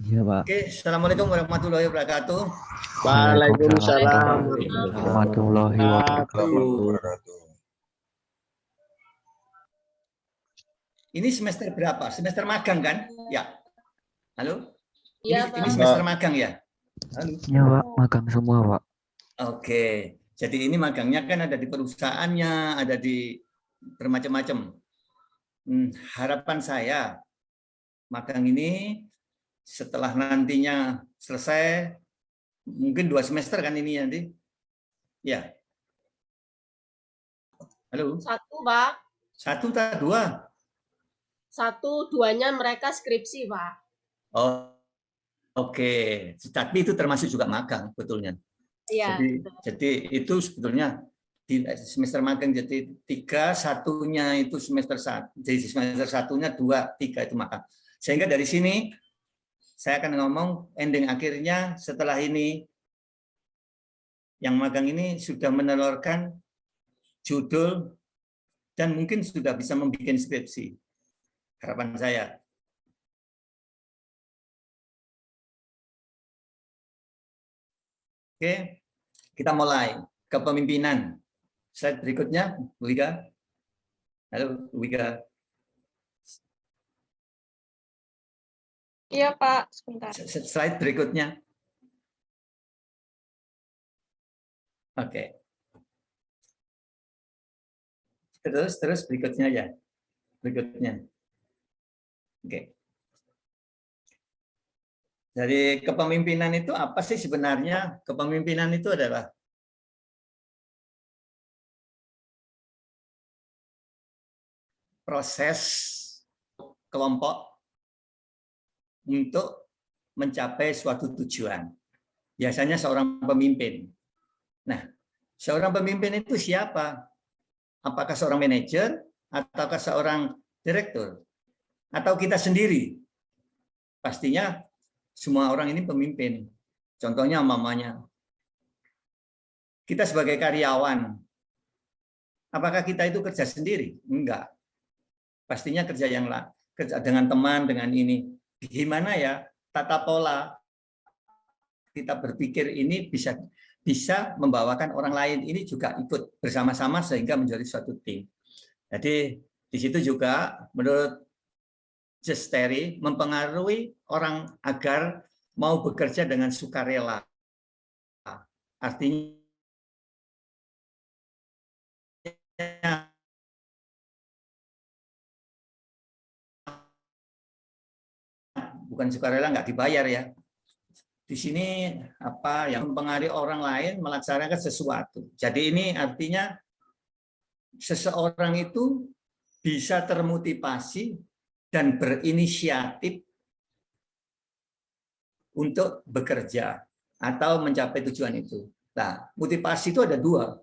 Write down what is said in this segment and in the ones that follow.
Iya, Pak. Oke, Assalamualaikum warahmatullahi wabarakatuh. Waalaikumsalam Waalaikumsalam warahmatullahi wabarakatuh. wabarakatuh. Ini semester berapa? Semester magang kan? Ya. Halo? Iya, Ini Pak. semester magang ya? Halo? Iya, Pak. Magang semua, Pak. Oke. Jadi ini magangnya kan ada di perusahaannya, ada di bermacam-macam. Harapan saya magang ini setelah nantinya selesai, mungkin 2 semester kan ini nanti? Ya. Halo? 1, Pak. 1 atau 2? 1, 2-nya mereka skripsi, Pak. Oh, oke. Tapi itu termasuk juga magang, betulnya. Iya. Jadi itu sebetulnya di semester magang, jadi 3, 1-nya itu semester 1. Jadi semester 1-nya 2, 3 itu magang. Sehingga dari sini saya akan ngomong ending akhirnya setelah ini yang magang ini sudah menelurkan judul dan mungkin sudah bisa membuat skripsi. Harapan saya. Oke, kita mulai kepemimpinan. Slide berikutnya, Bu Wika. Halo, Bu Wika. Iya, Pak. Sebentar. Slide berikutnya. Oke. Terus berikutnya ya. Berikutnya. Oke. Dari kepemimpinan itu apa sih sebenarnya? Kepemimpinan itu adalah proses kelompok untuk mencapai suatu tujuan. Biasanya seorang pemimpin. Nah, seorang pemimpin itu siapa? Apakah seorang manajer ataukah seorang direktur? Atau kita sendiri? Pastinya semua orang ini pemimpin. Contohnya mamanya. Kita sebagai karyawan, apakah kita itu kerja sendiri? Enggak. Pastinya kerja dengan teman, dengan ini. Gimana ya tata pola kita berpikir ini bisa membawakan orang lain ini juga ikut bersama-sama sehingga menjadi suatu tim. Jadi di situ juga menurut Justeri mempengaruhi orang agar mau bekerja dengan sukarela. Artinya bukan sukarela nggak dibayar ya. Di sini apa yang mempengaruhi orang lain melaksanakan sesuatu. Jadi ini artinya seseorang itu bisa termotivasi dan berinisiatif untuk bekerja atau mencapai tujuan itu. Nah, motivasi itu ada 2.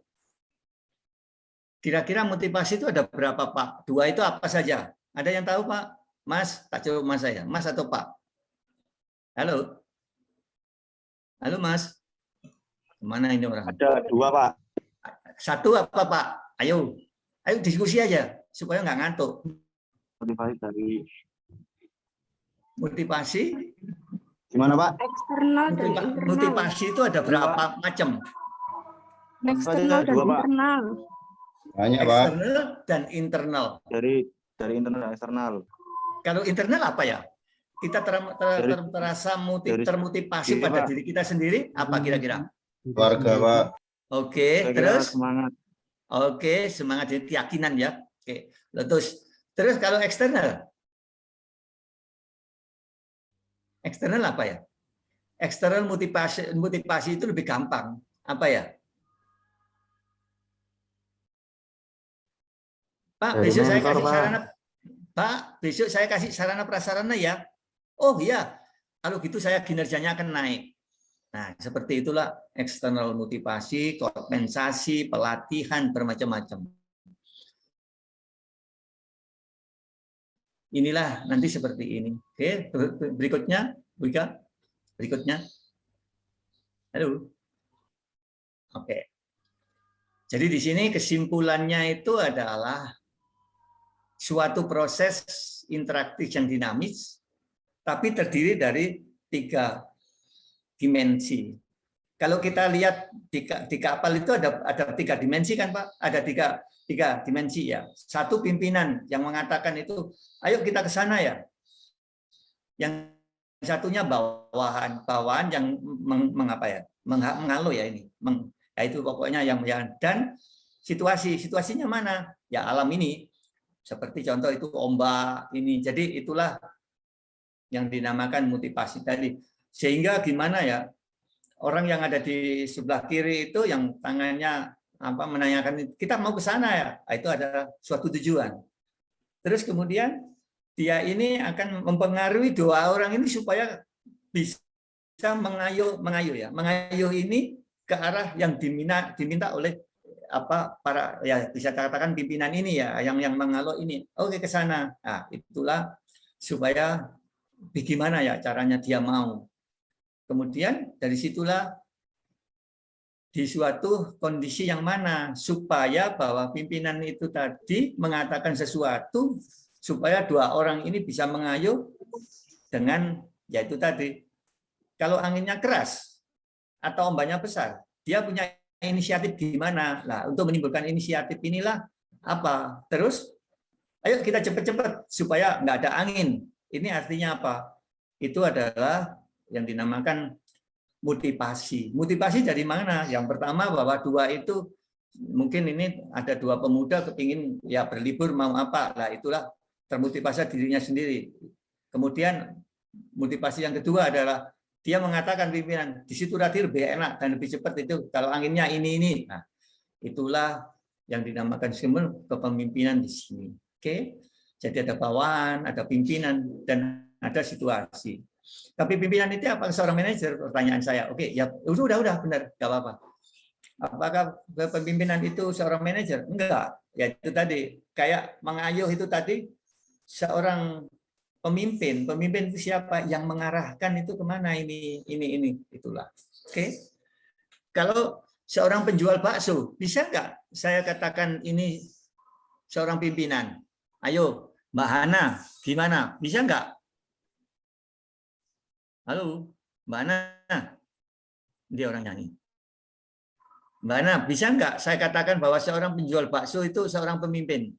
Kira-kira motivasi itu ada berapa, Pak? 2 itu apa saja? Ada yang tahu, Pak? Mas, tak cukup Mas saya. Mas atau Pak? Halo? Halo, Mas? Kemana ini orang? Ada 2, Pak. 1 apa, Pak? Ayo diskusi aja supaya nggak ngantuk. Motivasi Gimana, Pak? Eksternal dan internal. Motivasi itu ada berapa macam? Eksternal dan internal. Banyak, Pak. Eksternal dan internal. Dari internal dan eksternal. Kalau internal apa ya? Kita terasa termotivasi pada diri kita sendiri, apa kira-kira? Keluarga, Pak. Oke, terus? Semangat. Oke, semangat, jadi keyakinan ya. Oke, terus kalau eksternal? Eksternal apa ya? Eksternal motivasi itu lebih gampang. Apa ya? Pak, besok saya kasih sarana. Pak, besok saya kasih sarana prasarana ya. Oh iya, kalau gitu saya kinerjanya akan naik. Nah, seperti itulah eksternal motivasi, kompensasi, pelatihan, bermacam-macam. Inilah nanti seperti ini. Oke, berikutnya, Bu Ika. Berikutnya. Halo. Oke. Jadi di sini kesimpulannya itu adalah suatu proses interaktif yang dinamis, tapi terdiri dari tiga dimensi. Kalau kita lihat di kapal itu ada tiga dimensi kan Pak? Ada tiga dimensi ya. Satu pimpinan yang mengatakan itu, ayo kita ke sana ya. Yang satunya bawahan yang mengapa ya? Mengalu ya ini. Ya itu pokoknya yang dan situasinya mana? Ya alam ini. Seperti contoh itu ombak ini. Jadi itulah yang dinamakan motivasi tadi. Sehingga gimana ya? Orang yang ada di sebelah kiri itu yang tangannya menanyakan kita mau ke sana ya, itu adalah suatu tujuan. Terus kemudian dia ini akan mempengaruhi dua orang ini supaya bisa mengayuh ini ke arah yang diminta oleh para ya bisa katakan pimpinan ini ya, yang mengalu ini. Oke, ke sana. Nah, itulah supaya bagaimana ya caranya dia mau. Kemudian dari situlah di suatu kondisi yang mana supaya bahwa pimpinan itu tadi mengatakan sesuatu supaya dua orang ini bisa mengayuh dengan yaitu tadi. Kalau anginnya keras atau ombaknya besar, dia punya inisiatif gimana? Nah, untuk menimbulkan inisiatif inilah apa? Terus ayo kita cepat-cepat supaya nggak ada angin. Ini artinya apa? Itu adalah yang dinamakan motivasi. Motivasi dari mana? Yang pertama bahwa dua itu mungkin ini ada dua pemuda kepingin ya berlibur mau apa, lah itulah termotivasi dirinya sendiri. Kemudian motivasi yang kedua adalah dia mengatakan pimpinan di situ tadi lebih enak dan lebih cepat itu kalau anginnya ini. Nah, itulah yang dinamakan simbol kepemimpinan di sini. Oke, jadi ada bawahan, ada pimpinan dan ada situasi. Tapi pimpinan itu apa seorang manajer? Pertanyaan saya. Oke, ya udah benar, nggak apa-apa. Apakah pemimpinan itu seorang manajer? Enggak. Ya itu tadi kayak mengayuh itu tadi seorang pemimpin. Pemimpin itu siapa? Yang mengarahkan itu kemana ini itulah. Oke. Kalau seorang penjual bakso, bisa nggak saya katakan ini seorang pimpinan? Ayo, Mbak Hana, gimana? Bisa nggak? Halo, Mbak Ana. Dia orang nyanyi. Mbak Ana, bisa nggak saya katakan bahwa seorang penjual bakso itu seorang pemimpin?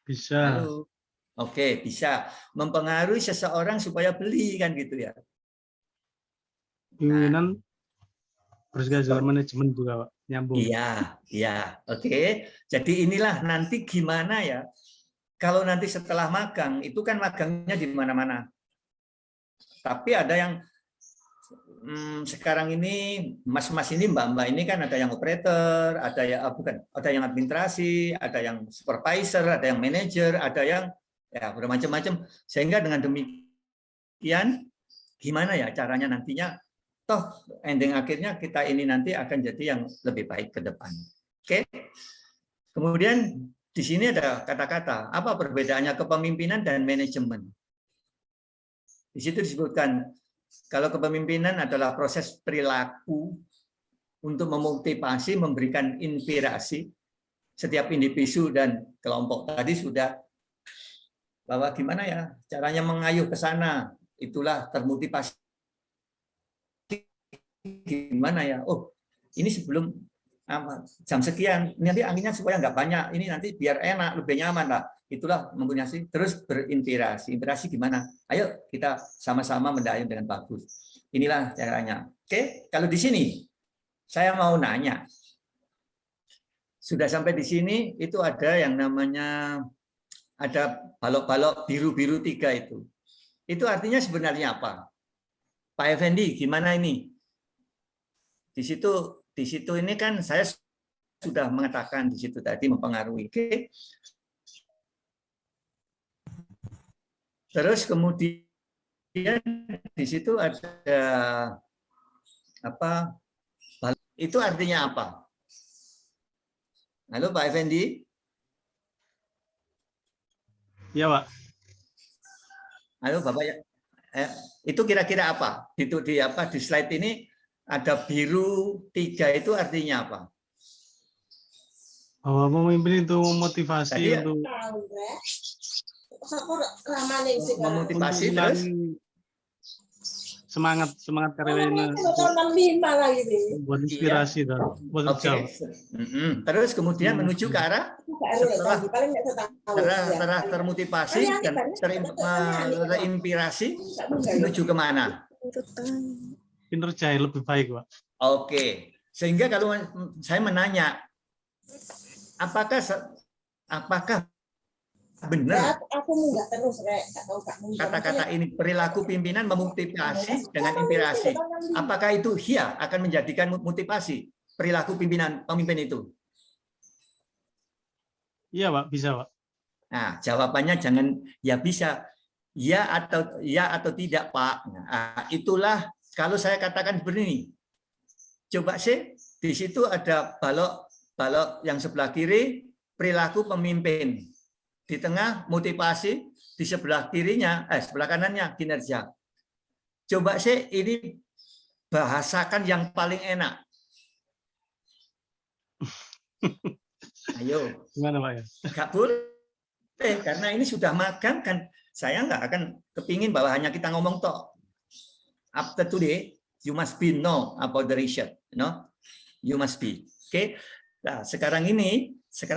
Bisa. Halo. Oke, bisa. Mempengaruhi seseorang supaya beli, kan gitu ya. Pimpinan bersedia manajemen juga, Pak. Nyambung. Iya. Oke. Jadi inilah nanti gimana ya. Kalau nanti setelah magang, itu kan magangnya di mana-mana. Tapi ada yang sekarang ini mas-mas ini mbak-mbak ini kan ada yang operator, ada yang ada yang administrasi, ada yang supervisor, ada yang manajer, ada yang ya bermacam-macam. Sehingga dengan demikian gimana ya caranya nantinya toh ending akhirnya kita ini nanti akan jadi yang lebih baik ke depan. Oke. Kemudian di sini ada kata-kata apa perbedaannya kepemimpinan dan manajemen. Di situ disebutkan kalau kepemimpinan adalah proses perilaku untuk memotivasi, memberikan inspirasi setiap individu dan kelompok. Tadi sudah bahwa gimana ya caranya mengayuh ke sana, itulah termotivasi. Gimana ya? Oh, ini sebelum jam sekian, nanti anginnya supaya nggak banyak, ini nanti biar enak, lebih nyaman lah. Itulah mempunyai terus berinspirasi. Inspirasi gimana? Ayo kita sama-sama mendayung dengan bagus. Inilah caranya. Oke, kalau di sini saya mau nanya. Sudah sampai di sini itu ada yang namanya ada balok-balok biru-biru 3 itu. Itu artinya sebenarnya apa? Pak Effendi, gimana ini? Di situ ini kan saya sudah mengatakan di situ tadi mempengaruhi. Oke. Terus kemudian di situ ada apa? Itu artinya apa? Halo Pak Effendi? Iya, Pak. Halo Bapak ya. Itu kira-kira apa? Di slide ini ada biru 3 itu artinya apa? Bahwa pemimpin itu memotivasi Tadi, untuk memotivasi Untuk terus semangat karyawannya buat inspirasi dan buat oke. kerja. Terus kemudian menuju ke arah setelah termotivasi dan terinspirasi menuju kemana? Kinerja yang lebih baik, Pak. Oke, sehingga kalau saya menanya, apakah benar kata-kata ini perilaku pimpinan memotivasi dengan inspirasi? Apakah itu iya akan menjadikan motivasi perilaku pemimpin itu? Iya, Pak, bisa, Pak. Nah, jawabannya jangan ya bisa, ya atau tidak, Pak. Nah, itulah kalau saya katakan begini. Coba sih di situ ada balok yang sebelah kiri perilaku pemimpin, di tengah motivasi, di sebelah kirinya sebelah kanannya kinerja. Coba sih ini bahasakan yang paling enak. Ayo. Gimana, Pak ya? Nggak boleh, karena ini sudah magang kan. Saya nggak akan kepingin bahwa hanya kita ngomong toh. After today, you must be know about the research, you must be. Oke. Nah, sekarang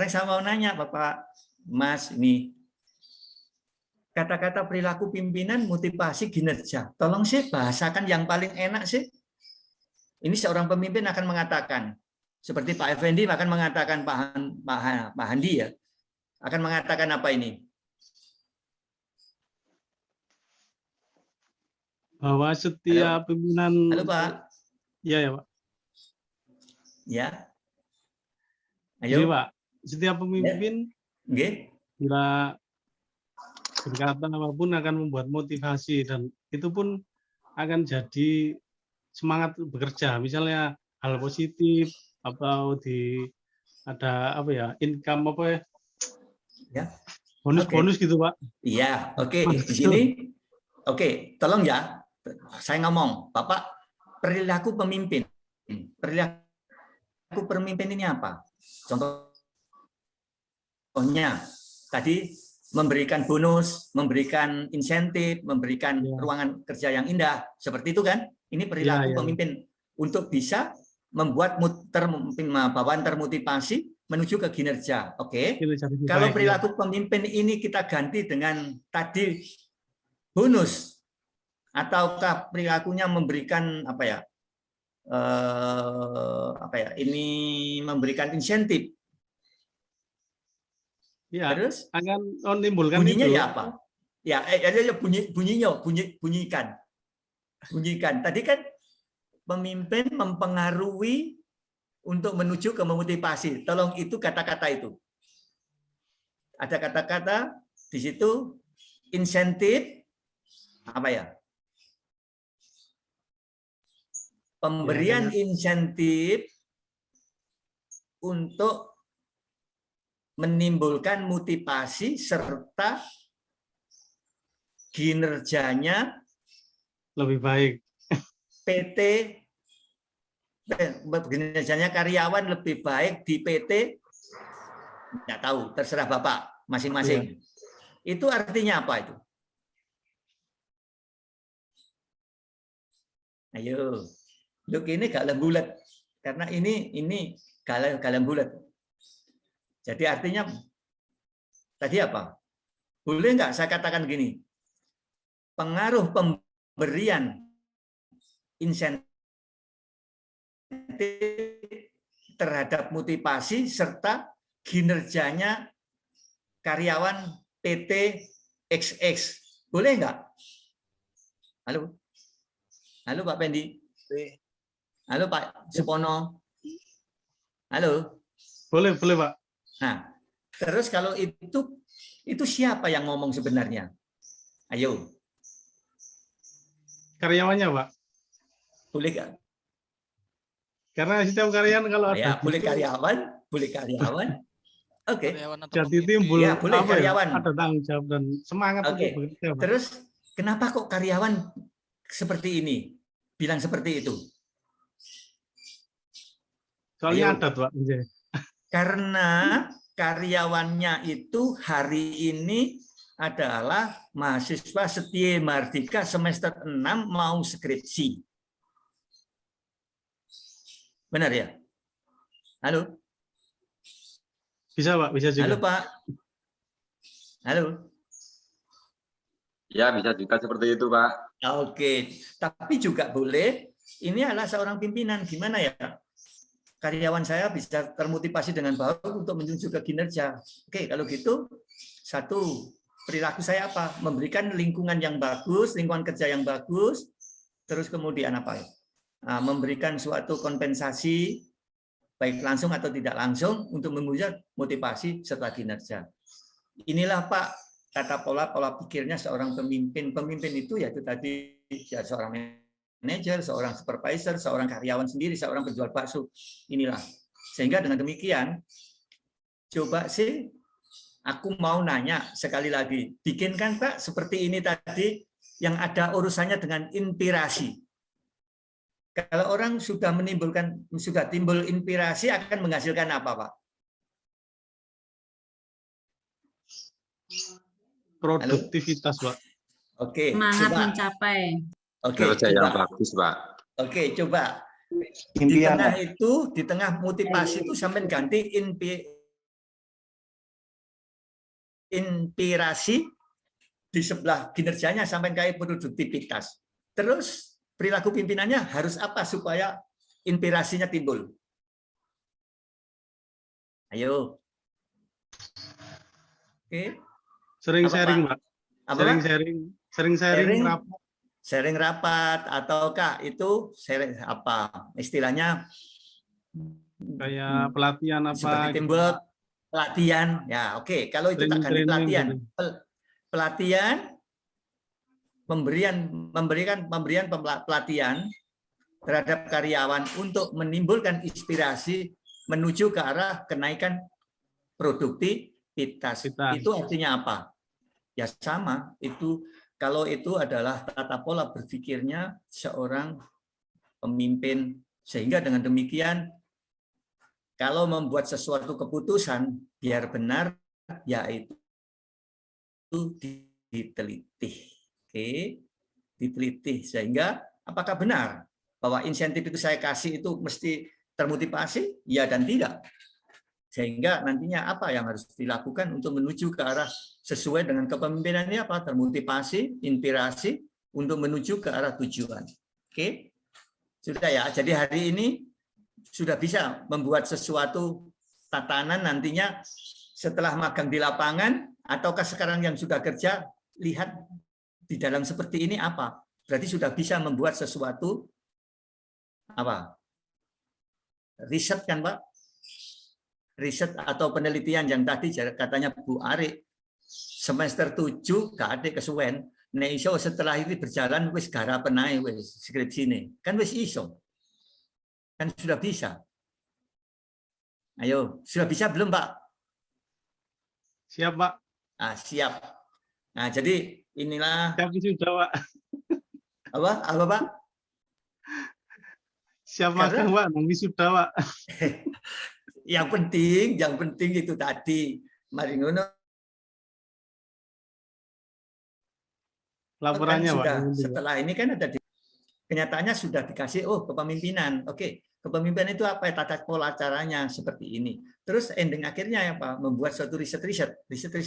saya mau nanya Bapak, Mas, ini kata-kata perilaku pimpinan, motivasi, kinerja. Tolong sih bahasakan yang paling enak sih. Ini seorang pemimpin akan mengatakan, seperti Pak Effendi akan mengatakan, Pak Handi ya, akan mengatakan apa ini? Bahwa setiap pimpinan. Halo Pak. Iya ya Pak. Ya. Jadi Ayo. Pak, setiap pemimpin bila berkata apapun akan membuat motivasi dan itu pun akan jadi semangat bekerja. Misalnya hal positif atau ada apa ya, income apa ya? Bonus-bonus gitu Pak. Iya, oke. Di sini oke, tolong ya. Saya ngomong, Bapak, perilaku pemimpin. Perilaku pemimpin ini apa? Contohnya, tadi memberikan bonus, memberikan insentif, memberikan ruangan kerja yang indah. Seperti itu kan? Ini perilaku pemimpin untuk bisa membuat bawahan termotivasi menuju ke kinerja. Oke. Kalau perilaku pemimpin ini kita ganti dengan tadi bonus, ataukah perilakunya memberikan ini memberikan insentif. Ya, terus akan menimbulkan bunyinya itu. Ya apa? Ya, bunyikan. Tadi kan pemimpin mempengaruhi untuk menuju ke memotivasi. Tolong itu kata-kata itu. Ada kata-kata di situ insentif apa ya? Pemberian insentif untuk menimbulkan motivasi serta kinerjanya lebih baik. PT kinerjanya karyawan lebih baik di PT, nggak tahu, terserah Bapak masing-masing. Itu artinya apa itu? Ayo. Look, ini galam bulat karena ini galam bulat. Jadi artinya tadi apa? Boleh nggak saya katakan gini? Pengaruh pemberian insentif terhadap motivasi serta kinerjanya karyawan PT XX. Boleh nggak? Halo? Halo Pak Pendi? Halo Pak Supono. Halo. Boleh Pak. Nah, terus kalau itu siapa yang ngomong sebenarnya? Ayo. Karyawannya Pak. Boleh nggak? Karena setiap karyawan kalau ada. Ya, boleh karyawan. Oke. Jadi timbul ya, boleh karyawan. Ada tanggung jawab dan semangat untuk bekerja. Pak. Terus kenapa kok karyawan seperti ini? Bilang seperti itu. Soalnya adat, Pak. Karena karyawannya itu hari ini adalah mahasiswa Setie Mardika semester 6 mau skripsi. Benar ya? Halo? Bisa Pak, bisa juga. Halo Pak? Halo? Ya, bisa juga seperti itu, Pak. Oke, tapi juga boleh, ini adalah seorang pimpinan, gimana ya? Karyawan saya bisa termotivasi dengan baik untuk menuju ke kinerja. Oke, kalau gitu, satu, perilaku saya apa? Memberikan lingkungan yang bagus, lingkungan kerja yang bagus, terus kemudian apa ya? Memberikan suatu kompensasi, baik langsung atau tidak langsung, untuk memuja motivasi setelah kinerja. Inilah Pak, kata pola pikirnya seorang pemimpin. Pemimpin itu yaitu tadi ya seorang manajer, seorang supervisor, seorang karyawan sendiri, seorang penjual bakso. Inilah. Sehingga dengan demikian, coba sih aku mau nanya sekali lagi, bikinkan Pak seperti ini tadi yang ada urusannya dengan inspirasi. Kalau orang sudah timbul inspirasi akan menghasilkan apa, Pak? Produktivitas, Pak. Oke, semangat coba. mencapai. Oke, Kerja coba. yang bagus, Pak. Oke, coba. Di Impian, tengah Pak. itu, di tengah motivasi itu sampai ganti inspirasi, di sebelah kinerjanya sampai kayak produktivitas. Terus perilaku pimpinannya harus apa supaya inspirasinya timbul? Ayo. Oke. Sering Apa, sharing, Pak. Apa, Sering sharing rapat. Sharing rapat ataukah itu sharing apa? Istilahnya Kayak pelatihan apa? seperti teamwork, pelatihan. Ya, oke. Kalau itu tak ganti pelatihan. Pelatihan memberikan pelatihan terhadap karyawan untuk menimbulkan inspirasi menuju ke arah kenaikan produktivitas. Itu artinya apa? Ya sama, itu kalau itu adalah tata pola berpikirnya seorang pemimpin, sehingga dengan demikian kalau membuat sesuatu keputusan biar benar, yaitu diteliti. Oke, diteliti sehingga apakah benar bahwa insentif itu saya kasih itu mesti termotivasi? Ya dan tidak. Sehingga nantinya apa yang harus dilakukan untuk menuju ke arah sesuai dengan kepemimpinannya apa? Termotivasi, inspirasi untuk menuju ke arah tujuan. Oke, sudah ya. Jadi hari ini sudah bisa membuat sesuatu tatanan nantinya setelah magang di lapangan ataukah sekarang yang sudah kerja, lihat di dalam seperti ini apa? Berarti sudah bisa membuat sesuatu apa? Riset kan, Pak? Riset atau penelitian yang tadi katanya Bu Ari semester 7 gak ada kesuwen nek iso setelah itu berjalan wis garapen ae wis skripsine kan wis iso kan sudah bisa. Ayo, sudah bisa belum Pak? Siap Pak. Siap. Nah jadi inilah siap sudah Pak. Apa Pak? Siap magang Pak, nanti sudah Pak. Yang penting itu tadi mari ngono laporannya kan sudah, Pak. Setelah ini kan ada kenyataannya sudah dikasih kepemimpinan. Oke, kepemimpinan itu apa? Tata pola caranya seperti ini. Terus ending akhirnya apa? Membuat suatu riset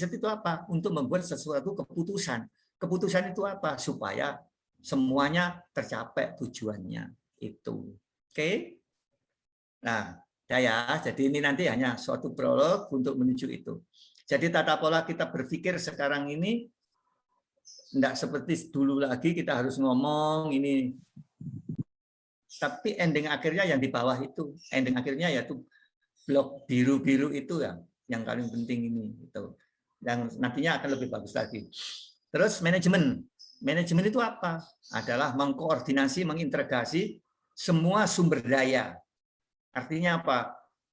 itu apa? Untuk membuat sesuatu keputusan. Keputusan itu apa? Supaya semuanya tercapai tujuannya itu. Oke? Nah, ya, jadi ini nanti hanya suatu prolog untuk menuju itu. Jadi tata pola kita berpikir sekarang ini tidak seperti dulu lagi kita harus ngomong ini. Tapi ending akhirnya yang di bawah itu, ending akhirnya yaitu blok biru-biru itu yang paling penting ini. Itu. Yang nantinya akan lebih bagus lagi. Terus manajemen. Manajemen itu apa? Adalah mengkoordinasi, mengintegrasi semua sumber daya. Artinya apa?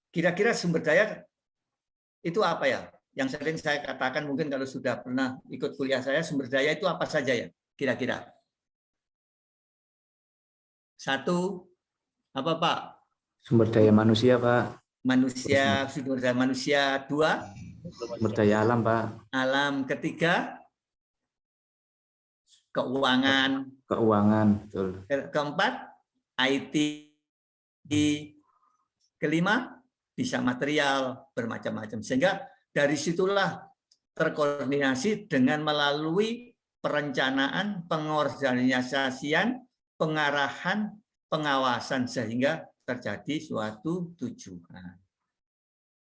Kira-kira sumber daya itu apa ya? Yang sering saya katakan mungkin kalau sudah pernah ikut kuliah saya, sumber daya itu apa saja ya? Kira-kira. Satu, apa Pak? Sumber daya manusia, Pak. Sumber daya manusia. Dua, sumber daya alam, Pak. Alam. Ketiga, keuangan. Betul. Keempat, IT. Kelima, bisa material, bermacam-macam. Sehingga dari situlah terkoordinasi dengan melalui perencanaan, pengorganisasian, pengarahan, pengawasan, sehingga terjadi suatu tujuan.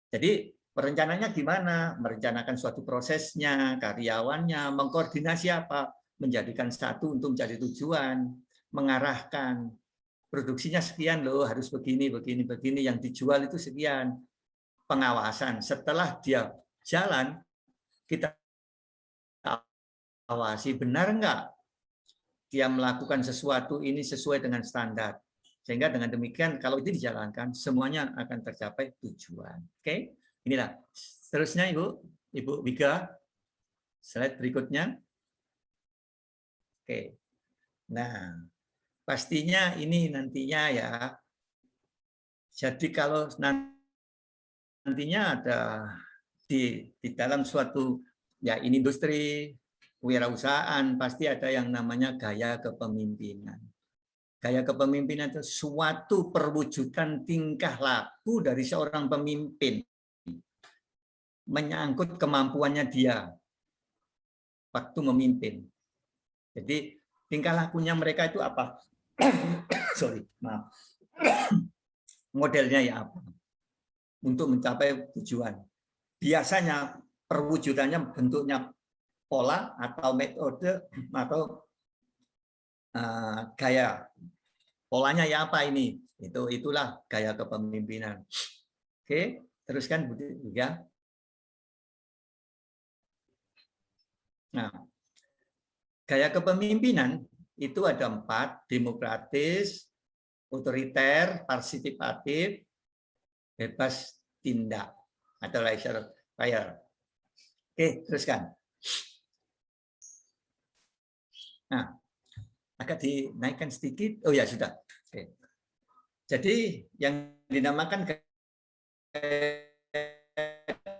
Jadi perencanaannya gimana? Merencanakan suatu prosesnya, karyawannya, mengkoordinasi apa? Menjadikan satu untuk menjadi tujuan, mengarahkan. Produksinya sekian loh, harus begini, begini, begini. Yang dijual itu sekian. Pengawasan. Setelah dia jalan, kita awasi benar enggak dia melakukan sesuatu ini sesuai dengan standar. Sehingga dengan demikian kalau itu dijalankan semuanya akan tercapai tujuan. Oke? Inilah. Seterusnya Ibu Wika. Slide berikutnya. Oke. Nah, pastinya ini nantinya ya. Jadi kalau nantinya ada di dalam suatu ya ini industri kewirausahaan pasti ada yang namanya gaya kepemimpinan. Gaya kepemimpinan itu suatu perwujudan tingkah laku dari seorang pemimpin menyangkut kemampuannya dia waktu memimpin. Jadi tingkah lakunya mereka itu apa? Sorry, maaf. Modelnya ya apa? Untuk mencapai tujuan. Biasanya perwujudannya bentuknya pola atau metode atau gaya. Polanya ya apa ini? Itulah gaya kepemimpinan. Oke, teruskan Bu Tiga. Nah, gaya kepemimpinan itu ada 4, demokratis, otoriter, partisipatif, bebas tindak atau laissez faire. Oke, teruskan. Nah, agak dinaikkan sedikit. Oh ya, sudah. Oke. Jadi yang dinamakan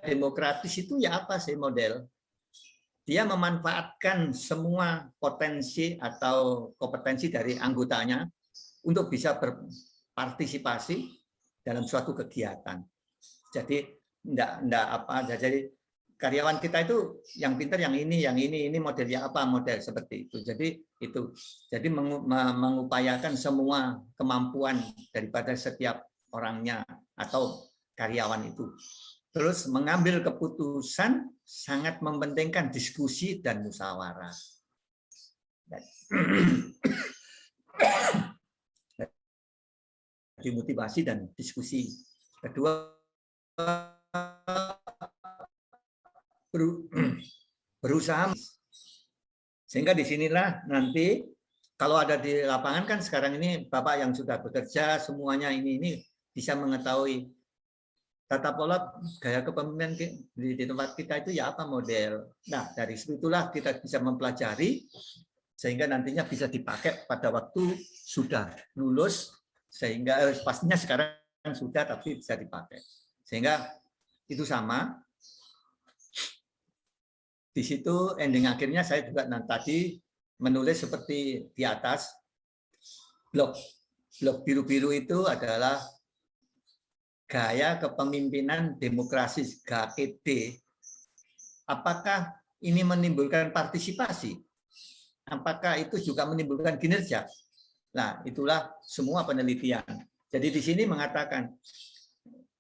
demokratis itu ya apa sih model? Dia memanfaatkan semua potensi atau kompetensi dari anggotanya untuk bisa berpartisipasi dalam suatu kegiatan. Jadi enggak apa aja. Jadi karyawan kita itu yang pintar yang ini modelnya apa, model seperti itu. Jadi mengupayakan semua kemampuan daripada setiap orangnya atau karyawan itu. Terus mengambil keputusan sangat mementingkan diskusi dan musyawarah. Motivasi dan diskusi. Kedua, berusaha. Sehingga disinilah nanti kalau ada di lapangan kan sekarang ini Bapak yang sudah bekerja semuanya ini bisa mengetahui tata pola gaya kepemimpinan di tempat kita itu ya apa model. Nah dari situlah kita bisa mempelajari sehingga nantinya bisa dipakai pada waktu sudah lulus sehingga pastinya sekarang sudah tapi bisa dipakai. Sehingga itu sama. Di situ ending akhirnya saya juga tadi menulis seperti di atas blok biru-biru itu adalah gaya kepemimpinan demokrasi GKD. Apakah ini menimbulkan partisipasi? Apakah itu juga menimbulkan kinerja? Nah, itulah semua penelitian. Jadi di sini mengatakan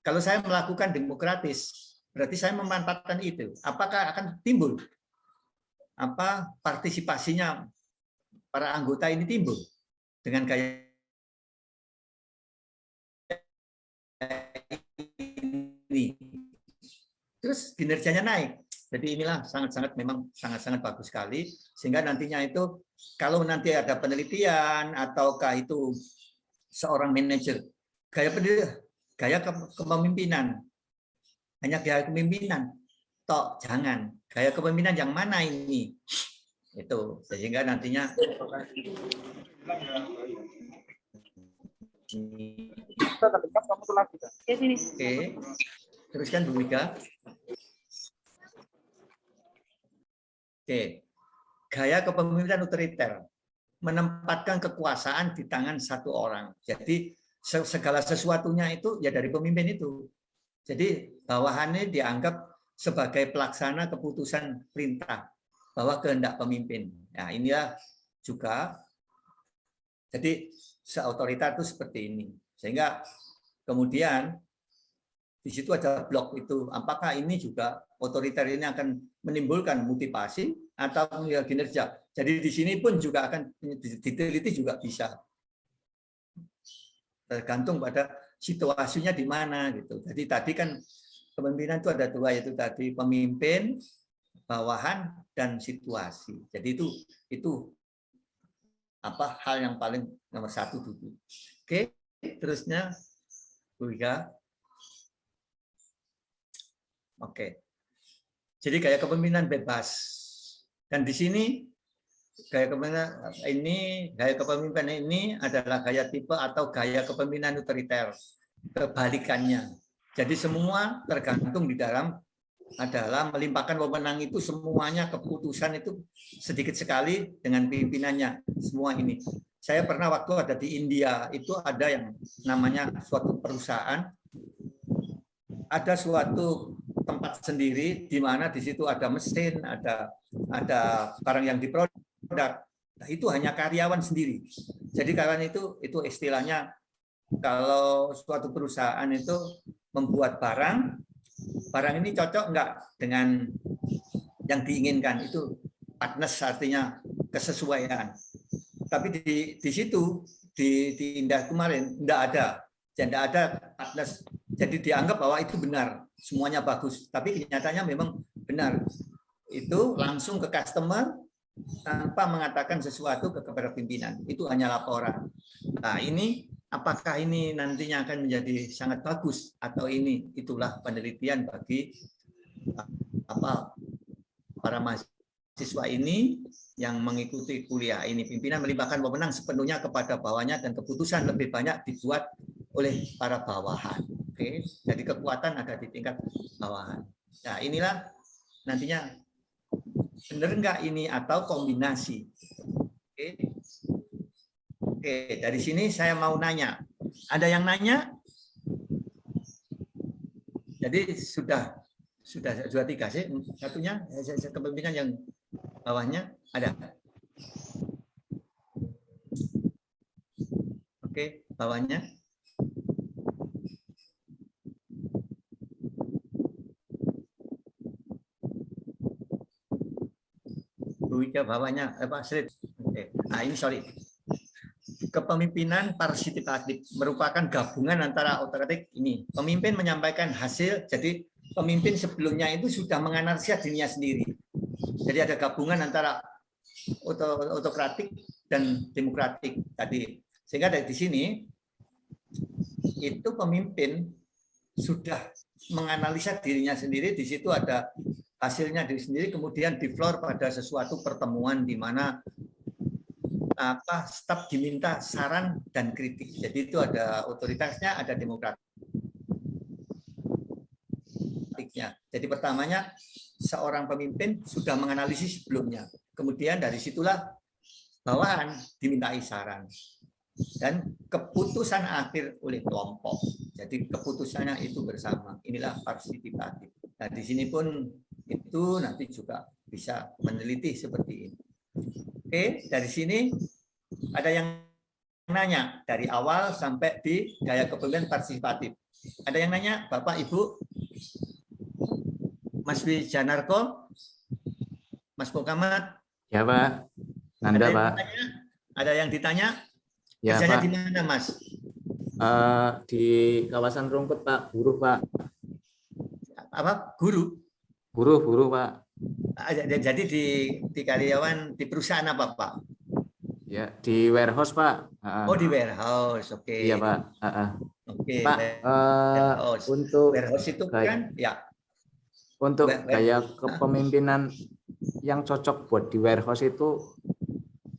kalau saya melakukan demokratis berarti saya memanfaatkan itu. Apakah akan timbul partisipasinya para anggota ini timbul dengan gaya ini. Terus kinerjanya naik. Jadi inilah memang sangat-sangat bagus sekali sehingga nantinya itu kalau nanti ada penelitian ataukah itu seorang manajer gaya kepemimpinan hanya gaya kepemimpinan tok jangan gaya kepemimpinan yang mana ini itu sehingga nantinya oke teruskan Bu Mika. Oke gaya kepemimpinan otoriter, menempatkan kekuasaan di tangan satu orang. Jadi segala sesuatunya itu ya dari pemimpin itu. Jadi bawahannya dianggap sebagai pelaksana keputusan perintah bahwa kehendak pemimpin. Nah, inilah juga jadi seotoriter itu seperti ini. Sehingga kemudian di situ ada blok itu. Apakah ini juga otoriter ini akan menimbulkan motivasi atau kinerja? Jadi di sini pun juga akan diteliti juga bisa. Tergantung pada situasinya di mana gitu. Jadi tadi kan kepemimpinan itu ada dua, yaitu tadi pemimpin, bawahan, dan situasi. Jadi itu apa hal yang paling nomor satu dulu. Oke, terusnya Bu Ika. Oke. Jadi gaya kepemimpinan bebas. Dan di sini gaya kepemimpinan ini adalah gaya tipe atau gaya kepemimpinan otoriter. Kebalikannya. Jadi semua tergantung di dalam adalah melimpahkan wewenang itu semuanya keputusan itu sedikit sekali dengan pimpinannya. Semua ini. Saya pernah waktu ada di India itu ada yang namanya suatu perusahaan, ada suatu tempat sendiri di mana di situ ada mesin, ada barang yang diproduk. Nah, itu hanya karyawan sendiri. Jadi karyawan itu istilahnya kalau suatu perusahaan itu membuat barang ini cocok enggak dengan yang diinginkan, itu partners artinya kesesuaian. Tapi di situ di India kemarin enggak ada partners. Jadi dianggap bahwa itu benar, semuanya bagus. Tapi kenyataannya memang benar. Itu langsung ke customer tanpa mengatakan sesuatu kepada pimpinan. Itu hanya laporan. Nah, ini apakah ini nantinya akan menjadi sangat bagus atau ini? Itulah penelitian bagi para mahasiswa ini yang mengikuti kuliah ini. Pimpinan melimpahkan wewenang sepenuhnya kepada bawahnya dan keputusan lebih banyak dibuat oleh para bawahan. Oke, jadi kekuatan ada di tingkat bawahan. Nah, inilah nantinya benar enggak ini atau kombinasi. Oke, dari sini saya mau nanya. Ada yang nanya? Jadi sudah 3 sih. Satunya kepemimpinan yang bawahnya ada. Oke, bawahnya. Buika bawahnya slide. Oke. Nah, ini sorry. Kepemimpinan partisipatif merupakan gabungan antara otoriter ini. Pemimpin menyampaikan hasil, jadi pemimpin sebelumnya itu sudah menganalisa dirinya sendiri. Jadi ada gabungan antara otokratik dan demokratik tadi. Sehingga dari sini itu pemimpin sudah menganalisa dirinya sendiri, di situ ada hasilnya diri sendiri, kemudian di floor pada sesuatu pertemuan di mana staf diminta saran dan kritik. Jadi itu ada otoritasnya, ada demokratiknya. Jadi pertamanya seorang pemimpin sudah menganalisis sebelumnya. Kemudian dari situlah bawahan dimintai saran. Dan keputusan akhir oleh kelompok. Jadi keputusannya itu bersama. Inilah partisipatif. Nah, di sini pun itu nanti juga bisa meneliti seperti ini. Oke, dari sini ada yang nanya dari awal sampai di gaya kepemimpinan partisipatif. Ada yang nanya, Bapak, Ibu, Mas Wijanarko, Mas Muhammad? Ya, Pak. Nanda, Pak. Ada yang ditanya? Ya, kerjanya Pak. di mana, Mas? Di kawasan Rungkut, Pak. Buruh, Pak. Apa? Guru? Buruh, Pak. Jadi di karyawan di perusahaan apa, Pak? Ya, di warehouse, Pak. Oh, di warehouse. Oke. Iya, Pak. Oke. Pak, untuk warehouse itu kan ya. Untuk gaya kepemimpinan yang cocok buat di warehouse itu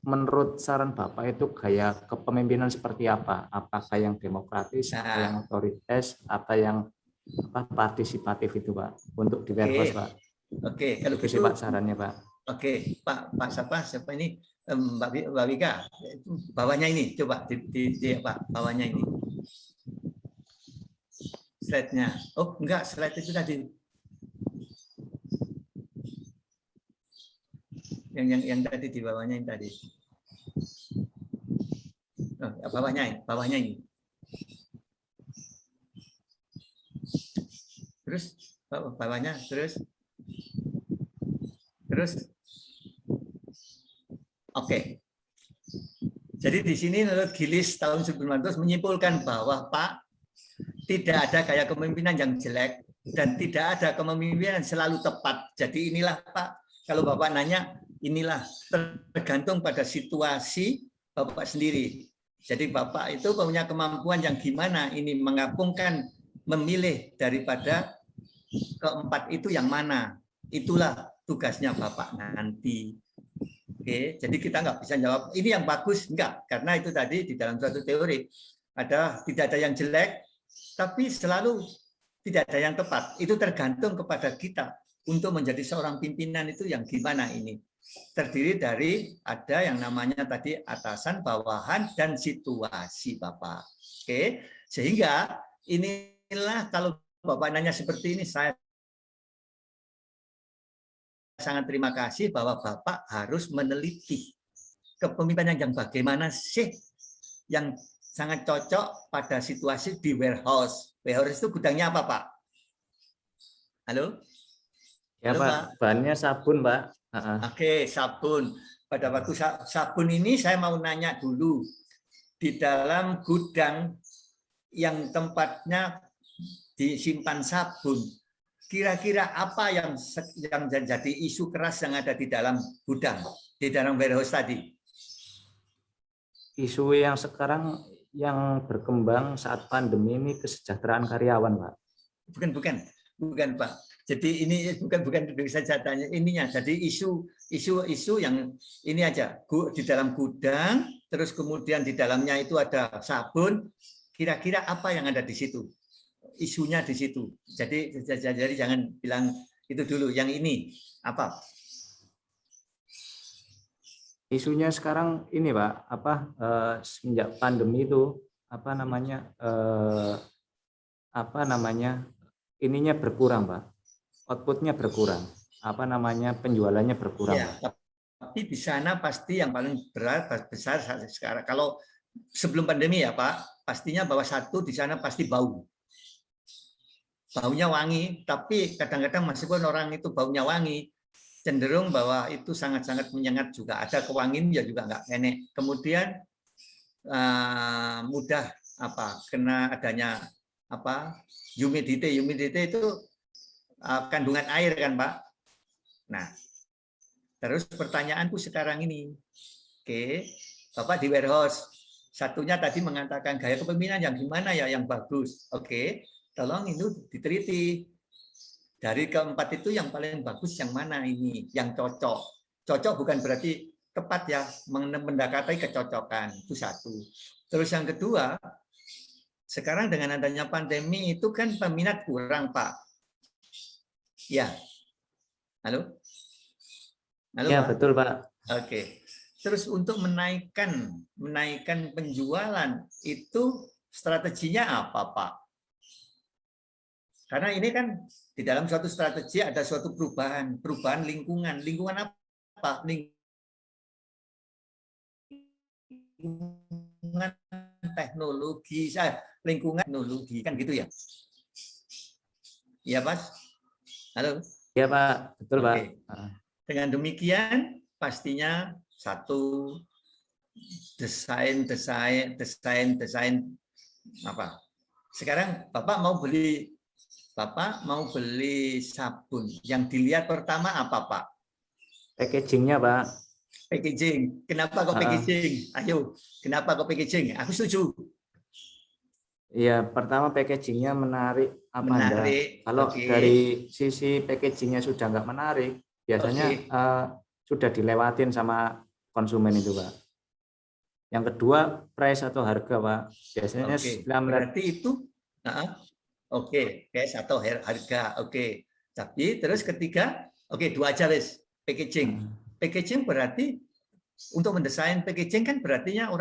menurut saran Bapak itu gaya kepemimpinan seperti apa? Apakah yang demokratis, atau yang otoritas, atau yang partisipatif itu, Pak? Untuk di warehouse, Pak. Oke, kalau gitu, Pak, sarannya, Pak. Oke, Pak siapa ini? Mbak Wika, bawahnya ini, coba Pak, bawahnya ini. Slide-nya. Oh, enggak, slide itu tadi. Yang tadi di bawahnya ini tadi. Oh, bawahnya ini. Terus bawahnya terus. Oke. Jadi di sini menurut Gillis tahun 1900 menyimpulkan bahwa Pak, tidak ada gaya kepemimpinan yang jelek dan tidak ada kepemimpinan yang selalu tepat. Jadi inilah Pak, kalau Bapak nanya, inilah tergantung pada situasi Bapak sendiri. Jadi Bapak itu punya kemampuan yang gimana ini menggabungkan, memilih daripada keempat itu yang mana. Itulah tugasnya Bapak nanti. Oke, jadi kita nggak bisa jawab ini yang bagus, enggak, karena itu tadi di dalam suatu teori tidak ada yang jelek, tapi selalu tidak ada yang tepat. Itu tergantung kepada kita untuk menjadi seorang pimpinan itu yang gimana ini. Terdiri dari ada yang namanya tadi atasan, bawahan, dan situasi Bapak. Oke, sehingga inilah kalau Bapak nanya seperti ini, saya sangat terima kasih bahwa Bapak harus meneliti kepemimpinan yang bagaimana sih yang sangat cocok pada situasi di warehouse. Warehouse itu gudangnya apa, Pak? Halo? Ya, halo, Pak. Bahannya sabun, Pak. Oke, sabun. Pada waktu sabun ini saya mau nanya dulu. Di dalam gudang yang tempatnya disimpan sabun, kira-kira apa yang jadi isu keras yang ada di dalam gudang, di dalam warehouse tadi? Isu yang sekarang yang berkembang saat pandemi ini kesejahteraan karyawan, Pak. Bukan, Pak. Jadi ini bukan bisa jatahnya ininya. Jadi isu yang ini aja. Di dalam gudang, terus kemudian di dalamnya itu ada sabun. Kira-kira apa yang ada di situ? Isunya di situ. Jadi jangan bilang itu dulu. Yang ini apa? Isunya sekarang ini, Pak, semenjak pandemi itu ininya berkurang, Pak. Outputnya berkurang. Penjualannya berkurang. Ya, tapi di sana pasti yang paling besar sekarang. Kalau sebelum pandemi ya, Pak, pastinya bahwa satu di sana pasti bau. Baunya wangi, tapi kadang-kadang meskipun orang itu baunya wangi, cenderung bahwa itu sangat-sangat menyengat juga. Ada kewangian ya juga nggak enak. Kemudian mudah kena adanya humidity itu kandungan air kan, Pak. Nah, terus pertanyaanku sekarang ini, oke, Bapak di warehouse, satunya tadi mengatakan gaya kepemimpinan yang gimana ya yang bagus, oke. Tolong itu diteliti. Dari keempat itu yang paling bagus yang mana ini? Yang cocok. Cocok bukan berarti tepat ya, mendekati kecocokan. Itu satu. Terus yang kedua, sekarang dengan adanya pandemi itu kan peminat kurang, Pak. Ya. Halo? Halo, ya, Pak? betul, Pak. Oke. Terus untuk menaikkan penjualan itu strateginya apa, Pak? Karena ini kan di dalam suatu strategi ada suatu perubahan lingkungan. Lingkungan apa? Lingkungan teknologi, lingkungan teknologi kan gitu ya? Iya, Pak? Halo? Iya, Pak. Betul, Pak. Dengan demikian pastinya satu desain apa? Sekarang Bapak mau beli sabun. Yang dilihat pertama apa, Pak? Packagingnya, Pak. Packaging. Kenapa kok packaging? Ayo, kenapa kok packaging? Aku setuju. Iya, pertama packagingnya menarik. Menarik. Kalau dari sisi packagingnya sudah nggak menarik, biasanya sudah dilewatin sama konsumen itu, Pak. Yang kedua, price atau harga, Pak. Biasanya berarti itu price atau harga. Oke. Tapi terus ketiga, dua aja, wes. packaging. Packaging berarti untuk mendesain packaging kan berartinya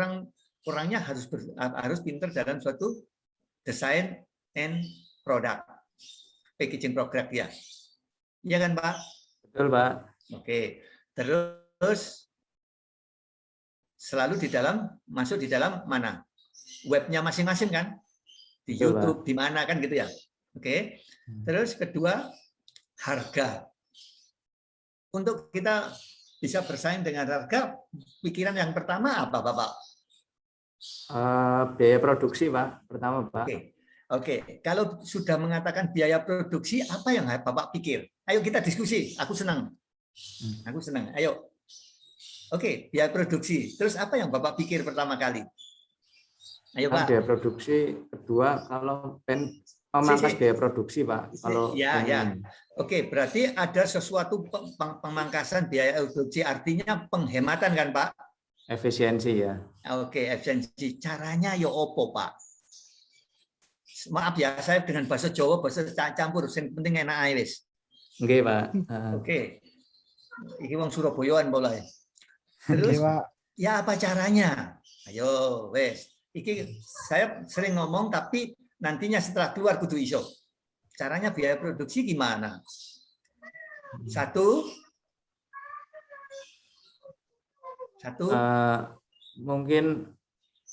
orangnya harus pintar dalam suatu desain and product. Packaging product ya. Iya kan, Pak? Betul, Pak. Oke. Terus selalu masuk di dalam mana? Webnya masing-masing kan? Di Betul, YouTube, Pak. di mana kan gitu ya. Oke. Terus kedua, harga. Untuk kita bisa bersaing dengan harga, pikiran yang pertama apa, Bapak? Biaya produksi, Pak. Pertama, Pak. Oke. Kalau sudah mengatakan biaya produksi, apa yang Bapak pikir? Ayo kita diskusi. Aku senang. Ayo. Oke, biaya produksi. Terus apa yang Bapak pikir pertama kali? Ayo, Pak. Biaya produksi. Kedua, kalau memangkas biaya produksi, Pak. Kalau ya. Oke, berarti ada sesuatu pemangkasan biaya produksi, artinya penghematan kan, Pak? Efisiensi ya. Oke, efisiensi. Caranya ya opo, Pak? Maaf ya, saya dengan bahasa Jawa, bahasa campur, yang penting enak ae wis. Nggih, Pak. Oke. Iki wong Surabayaan boleh. Terus ya apa caranya? Ayo, wes. Iki saya sering ngomong tapi nantinya setelah keluar kudu iso. Caranya biaya produksi gimana? Satu. Mungkin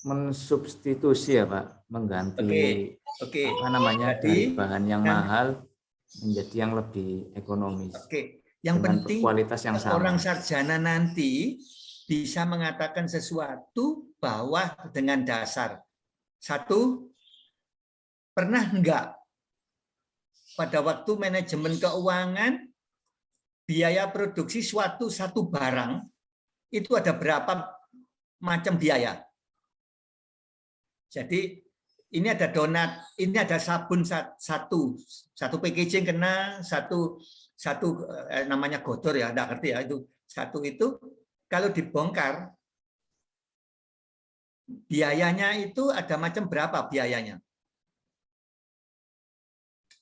mensubstitusi ya, Pak, mengganti apa namanya dari bahan yang mahal menjadi yang lebih ekonomis. Yang penting kualitas yang sama. Orang sarjana nanti bisa mengatakan sesuatu bahwa dengan dasar satu, pernah enggak pada waktu manajemen keuangan biaya produksi satu barang itu ada berapa macam biaya. Jadi ini ada donat, ini ada sabun satu packaging kena, satu namanya godor ya, enggak ngerti ya, itu satu itu kalau dibongkar biayanya itu ada macam berapa biayanya?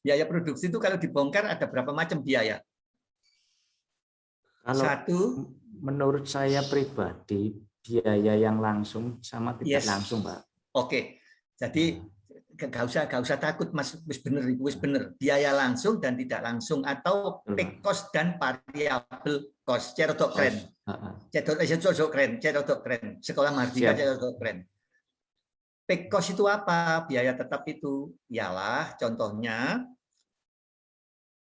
Biaya produksi itu kalau dibongkar ada berapa macam biaya? Kalau menurut saya pribadi biaya yang langsung sama tidak langsung, Pak. Oke, jadi nggak usah takut, Mas. Wis bener. Biaya langsung dan tidak langsung atau fixed cost dan variable cost. Cerodok keren. Cerodok keren. Sekolah Mardika cerodok keren. Fixed cost itu apa? Biaya tetap itu ialah contohnya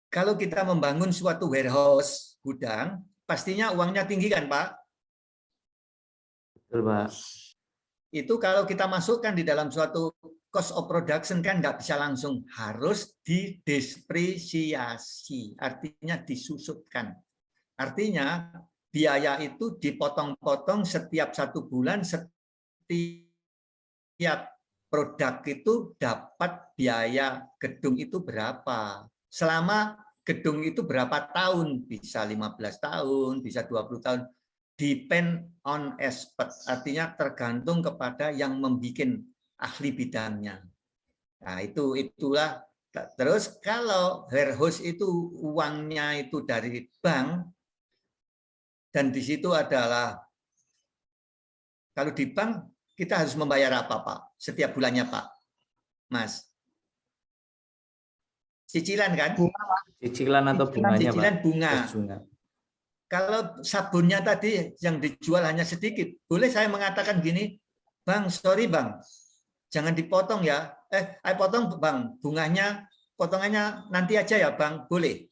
kalau kita membangun suatu warehouse, gudang, pastinya uangnya tinggi kan, Pak? Betul, Pak. Itu kalau kita masukkan di dalam suatu cost of production kan nggak bisa langsung, harus didepresiasi, artinya disusutkan. Artinya biaya itu dipotong-potong setiap 1 bulan, setiap produk itu dapat biaya gedung itu berapa. Selama gedung itu berapa tahun, bisa 15 tahun, bisa 20 tahun. Depend on expert, artinya tergantung kepada yang membuat ahli bidangnya. Nah, itulah. Terus kalau warehouse itu uangnya itu dari bank, dan di situ adalah kalau di bank kita harus membayar apa, Pak? Setiap bulannya, Pak, Mas? Cicilan kan? Cicilan atau bunganya, cicilan, Pak? Bunga. Kalau sabunnya tadi yang dijual hanya sedikit, boleh saya mengatakan gini, Bang, sorry Bang, jangan dipotong ya. Ayo potong Bang, bunganya, potongannya nanti aja ya Bang, boleh?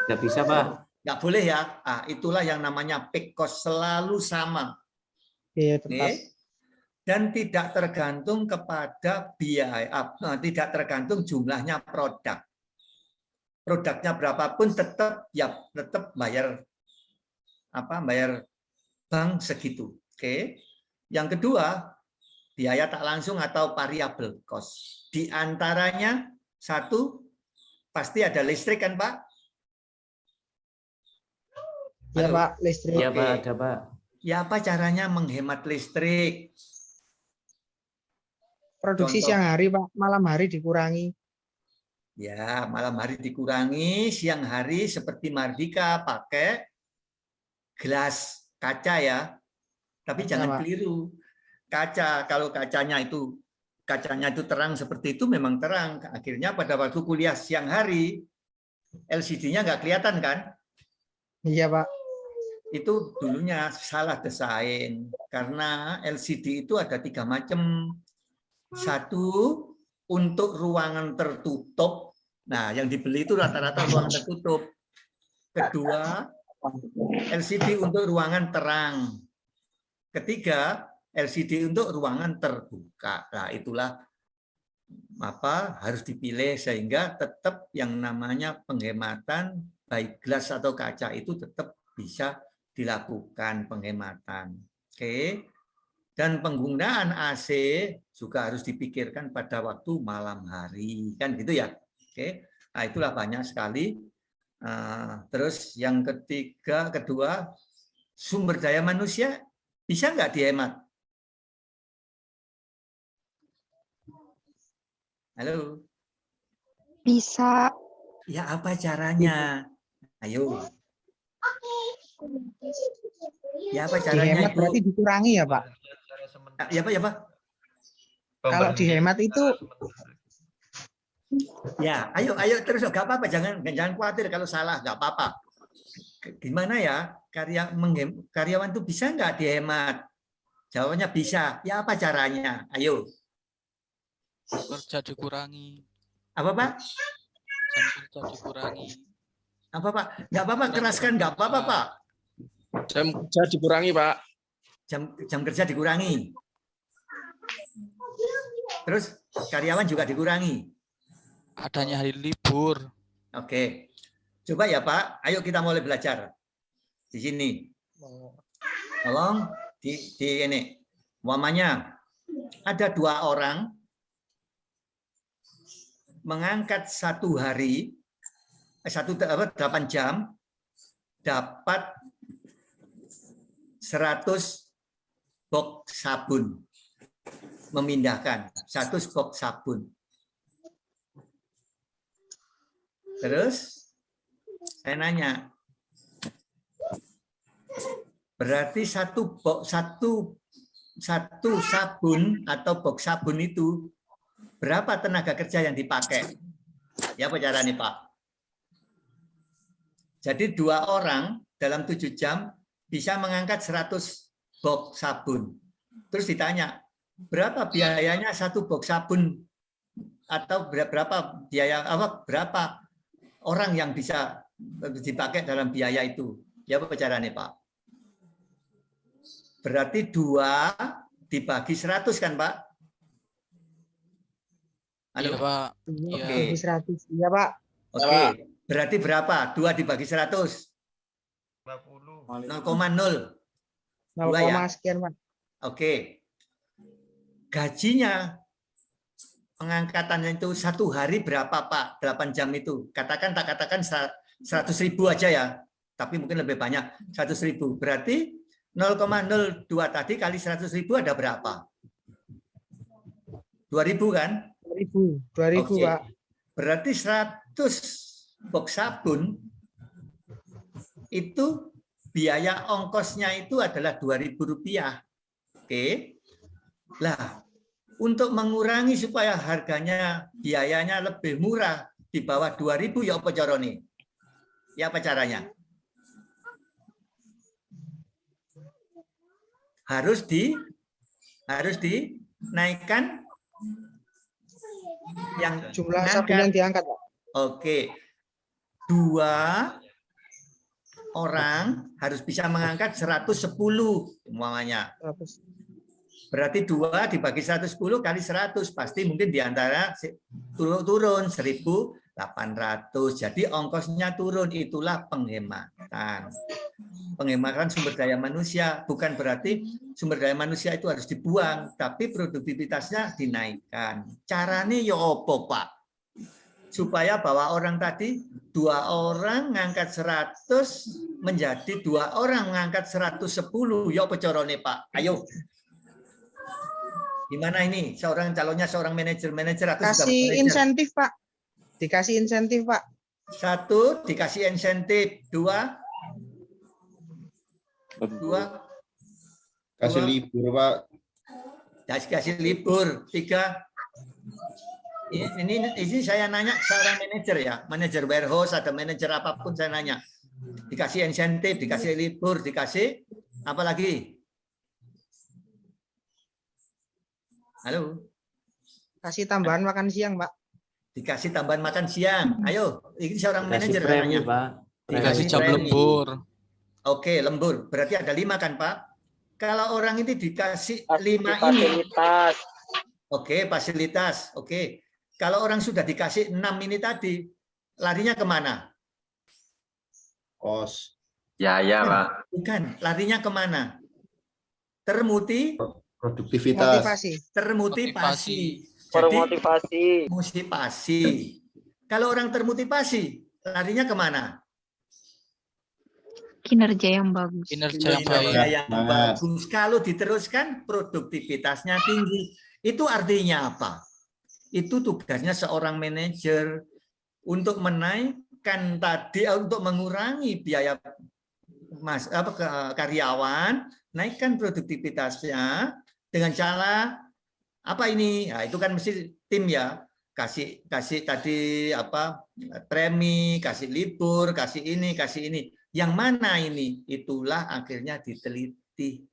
Tidak bisa, Pak. Nggak boleh ya. Itulah yang namanya fixed cost, selalu sama. Dan tidak tergantung kepada biaya, tidak tergantung jumlahnya produk. Produknya berapapun tetap bayar bayar bank segitu. Oke. Yang kedua, biaya tak langsung atau variable cost. Di antaranya satu pasti ada listrik kan, Pak? Ya, Pak, listrik. Ya, Pak, ada, Pak. Ya, apa caranya menghemat listrik? Produksi siang hari, Pak, malam hari dikurangi. Ya, malam hari dikurangi, siang hari seperti Mardika pakai gelas kaca ya. Tapi jangan keliru. Kaca, kalau kacanya itu terang seperti itu memang terang. Akhirnya pada waktu kuliah siang hari, LCD-nya nggak kelihatan kan? Iya, Pak. Itu dulunya salah desain. Karena LCD itu ada 3 macam. Satu, untuk ruangan tertutup. Nah, yang dibeli itu rata-rata ruangan tertutup. Kedua, LCD untuk ruangan terang. Ketiga, LCD untuk ruangan terbuka. Nah, itulah harus dipilih sehingga tetap yang namanya penghematan baik gelas atau kaca itu tetap bisa dilakukan penghematan. Oke. Dan penggunaan AC juga harus dipikirkan pada waktu malam hari, kan gitu ya. Oke. Nah, itulah banyak sekali. Terus yang kedua, sumber daya manusia bisa nggak dihemat? Halo. Bisa. Ya, apa caranya? Ayo. Ya, apa caranya? Dihemat berarti dikurangi ya, Pak? Ya, Pak, ya, Pak. Kalau dihemat itu ya, ayo terus, nggak apa-apa, jangan khawatir kalau salah, nggak apa-apa. Gimana ya, karyawan itu bisa nggak dihemat? Jawabannya bisa. Ya, apa caranya? Ayo. Kerja dikurangi. Apa, Pak? Jam kerja dikurangi. Apa, Pak? Nggak apa-apa, keraskan, nggak apa-apa, Pak. Jam kerja dikurangi, Pak. Jam kerja dikurangi. Terus karyawan juga dikurangi. Adanya hari libur. Oke. Coba ya, Pak. Ayo kita mulai belajar. Di sini. Tolong di ini. Umpamanya ada 2 orang mengangkat 1 hari 8 jam dapat 100 box sabun. Memindahkan 100 box sabun. Terus saya nanya, berarti satu sabun atau box sabun itu berapa tenaga kerja yang dipakai? Ya, apa caranya, Pak? Jadi 2 orang dalam 7 jam bisa mengangkat 100 box sabun. Terus ditanya, berapa biayanya 1 box sabun atau berapa orang yang bisa dipakai dalam biaya itu? Ya, apa caranya, Pak? Berarti 2 dibagi 100 kan, Pak? Halo? Iya, Pak. Oke. dibagi 100. Iya, Pak. Oke. Berarti berapa? 2 dibagi 100? 0,0. 0, sekian, Pak. Oke. Gajinya pengangkatannya itu 1 hari berapa, Pak? 8 jam itu. Tak katakan 100.000 aja ya. Tapi mungkin lebih banyak. 100.000. Berarti 0,02 tadi kali 100.000 ada berapa? 2.000 kan? 2.000, Oke. Pak. Berarti 100 box sabun itu biaya ongkosnya itu adalah Rp2.000. Oke. Lah, untuk mengurangi supaya harganya, biayanya lebih murah di bawah 2.000 ya apa caranya? Ya apa caranya? Harus dinaikkan yang Jumlah sabun yang diangkat, Pak. Oke. 2 orang harus bisa mengangkat 110 umpamanya. Berarti 2 dibagi 110 kali 100 pasti mungkin diantara turun 1.800. Jadi ongkosnya turun, itulah penghematan. Penghematan sumber daya manusia bukan berarti sumber daya manusia itu harus dibuang, tapi produktivitasnya dinaikkan. Caranya ya opo, Pak? Supaya bahwa orang tadi 2 orang ngangkat 100 menjadi 2 orang ngangkat 110. Ya apa caranya, Pak? Ayo. Gimana ini? Calonnya seorang manajer atau kasih insentif, Pak. Dikasih insentif, Pak. 1, dikasih insentif. 2, Kasih libur, Pak. Kasih libur. 3, ini saya nanya seorang manajer ya, manajer warehouse atau manajer apapun saya nanya. Dikasih insentif, dikasih libur, dikasih apa lagi? Halo. Kasih tambahan makan siang, Pak. Dikasih tambahan makan siang. Ayo, ini seorang manajer premi, nanya. Pak. Dikasih jam premi. lembur. Oke, lembur. Berarti ada 5 kan, Pak? Kalau orang ini dikasih 5 ini. Fasilitas. Oke, fasilitas. Oke. Kalau orang sudah dikasih 6 ini tadi, larinya kemana? Kos. Ya, Pak. Bukan, larinya kemana? Produktivitas. Termotivasi. Termotivasi. Motivasi. Kalau orang termotivasi, larinya kemana? Kinerja yang bagus. Kinerja yang Kinerja baik. yang bagus. Kalau diteruskan, produktivitasnya tinggi. Itu artinya apa? Itu tugasnya seorang manajer untuk menaikkan tadi, untuk mengurangi biaya karyawan, naikkan produktivitasnya dengan cara apa ini? Nah, itu kan mesti tim ya, kasih tadi apa premi, kasih libur, kasih ini. Yang mana ini? Itulah akhirnya diteliti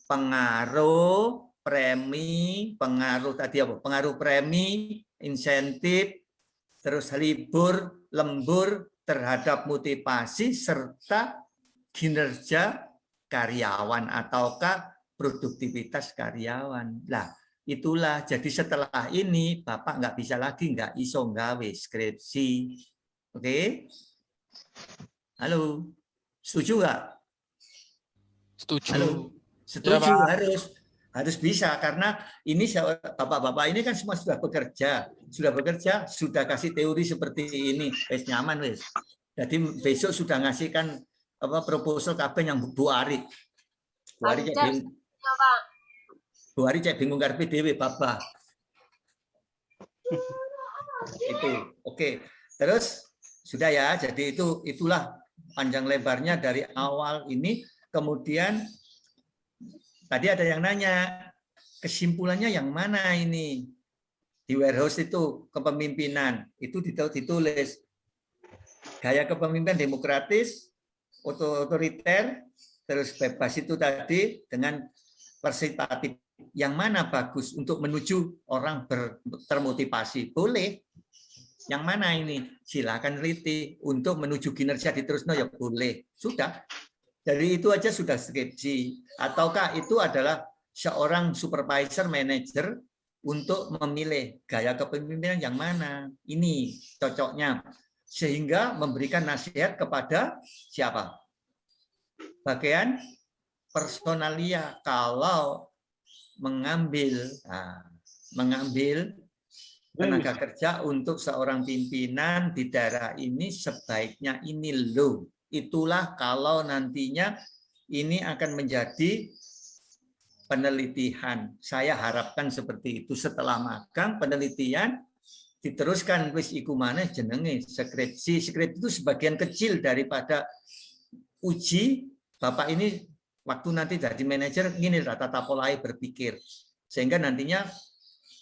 pengaruh premi, pengaruh tadi apa? Pengaruh premi, insentif, terus libur, lembur terhadap motivasi serta kinerja karyawan ataukah produktivitas karyawan. Lah, itulah jadi setelah ini Bapak nggak bisa lagi nggak iso nggawe skripsi. Oke? Halo. Setuju nggak? Setuju. Halo. Setuju, Ya, harus bisa karena ini bapak-bapak ini kan semua sudah bekerja, sudah kasih teori seperti ini, wes nyaman wes. Jadi besok sudah ngasihkan apa proposal kabeh yang Bu Ari. Bu Ari cek bingung karepe dhewe bapak. Itu. Oke. Terus sudah ya, jadi itulah panjang lebarnya dari awal ini. Kemudian tadi ada yang nanya, kesimpulannya yang mana ini? Di warehouse itu kepemimpinan, itu ditulis gaya kepemimpinan demokratis, otoriter, terus bebas itu tadi dengan partisipatif. Yang mana bagus untuk menuju orang termotivasi? Boleh. Yang mana ini? Silakan teliti. Untuk menuju kinerja diterusno ya boleh. Sudah. Dari itu aja sudah skripsi. Ataukah itu adalah seorang supervisor, manager untuk memilih gaya kepemimpinan yang mana? Ini cocoknya. Sehingga memberikan nasihat kepada siapa? Bagian personalia. Kalau mengambil tenaga kerja untuk seorang pimpinan di daerah ini sebaiknya ini loh. Itulah kalau nantinya ini akan menjadi penelitian. Saya harapkan seperti itu. Setelah magang penelitian diteruskan wis iku maneh jenenge skripsi. Skripsi itu sebagian kecil daripada uji. Bapak ini waktu nanti jadi manajer gini tata polanya berpikir. Sehingga nantinya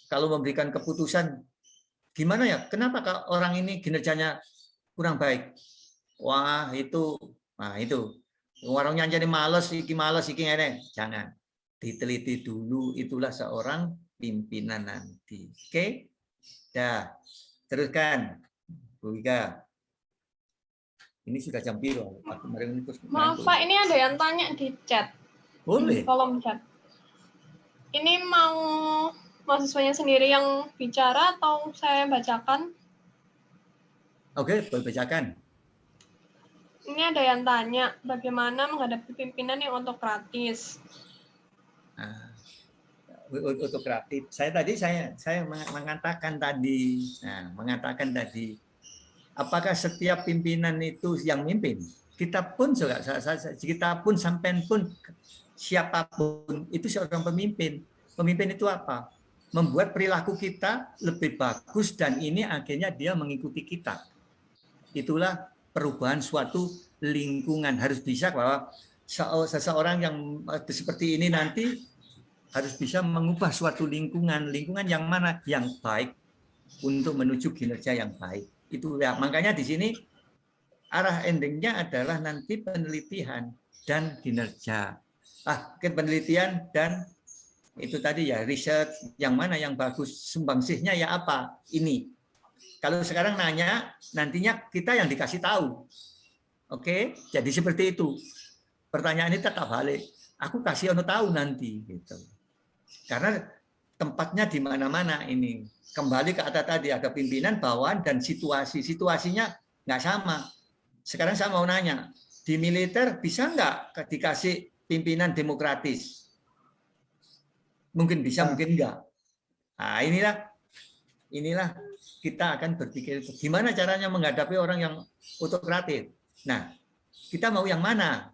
kalau memberikan keputusan gimana ya? Kenapa orang ini kinerjanya kurang baik? Wah, itu warungnya jadi males, iki ngene. Jangan. Diteliti dulu, itulah seorang pimpinan nanti. Oke? Dah. Teruskan. Bu Wika. Ini sudah jam biru. Maaf Pak, ini ada yang tanya di chat. Boleh. Di kolom chat. Ini mau mahasiswanya sendiri yang bicara atau saya bacakan? Oke, boleh bacakan. Ini ada yang tanya, bagaimana menghadapi pimpinan yang otokratis? Otokratis. Saya mengatakan tadi, apakah setiap pimpinan itu yang mimpin? Kita pun sampai pun siapapun itu seorang pemimpin. Pemimpin itu apa? membuat perilaku kita lebih bagus dan ini akhirnya dia mengikuti kita. Itulah perubahan suatu lingkungan. Harus bisa bahwa seseorang yang seperti ini nanti harus bisa mengubah suatu lingkungan yang mana yang baik untuk menuju kinerja yang baik. Itu ya, makanya di sini arah endingnya adalah nanti penelitian dan kinerja. Penelitian dan itu tadi ya, riset yang mana yang bagus, sumbangsihnya ya apa? Ini. Kalau sekarang nanya, nantinya kita yang dikasih tahu. Oke, jadi seperti itu. Pertanyaan ini tetap balik. Aku kasih ono tahu nanti gitu. Karena tempatnya di mana-mana ini. Kembali ke atas tadi, ada pimpinan, bawahan, dan situasi. Situasinya nggak sama. Sekarang saya mau nanya, di militer bisa nggak dikasih pimpinan demokratis? Mungkin bisa, mungkin enggak. Nah, inilah kita akan berpikir gimana caranya menghadapi orang yang autokratik. Nah, kita mau yang mana?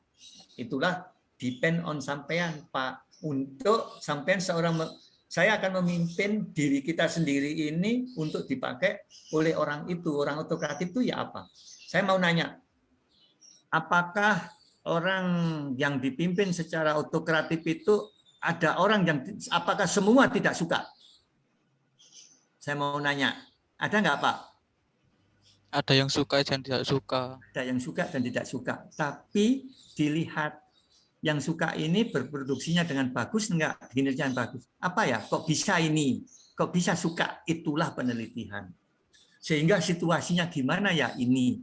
Itulah depend on sampean, Pak. Untuk sampean saya akan memimpin diri kita sendiri ini untuk dipakai oleh orang itu. Orang autokratik itu ya apa? Saya mau nanya, apakah orang yang dipimpin secara autokratik itu ada orang yang, apakah semua tidak suka? Saya mau nanya, ada nggak Pak? Ada yang suka dan tidak suka. Ada yang suka dan tidak suka. Tapi dilihat yang suka ini berproduksinya dengan bagus enggak, kinerja yang bagus. Apa ya? Kok bisa ini? Kok bisa suka? Itulah penelitian. Sehingga situasinya gimana ya ini.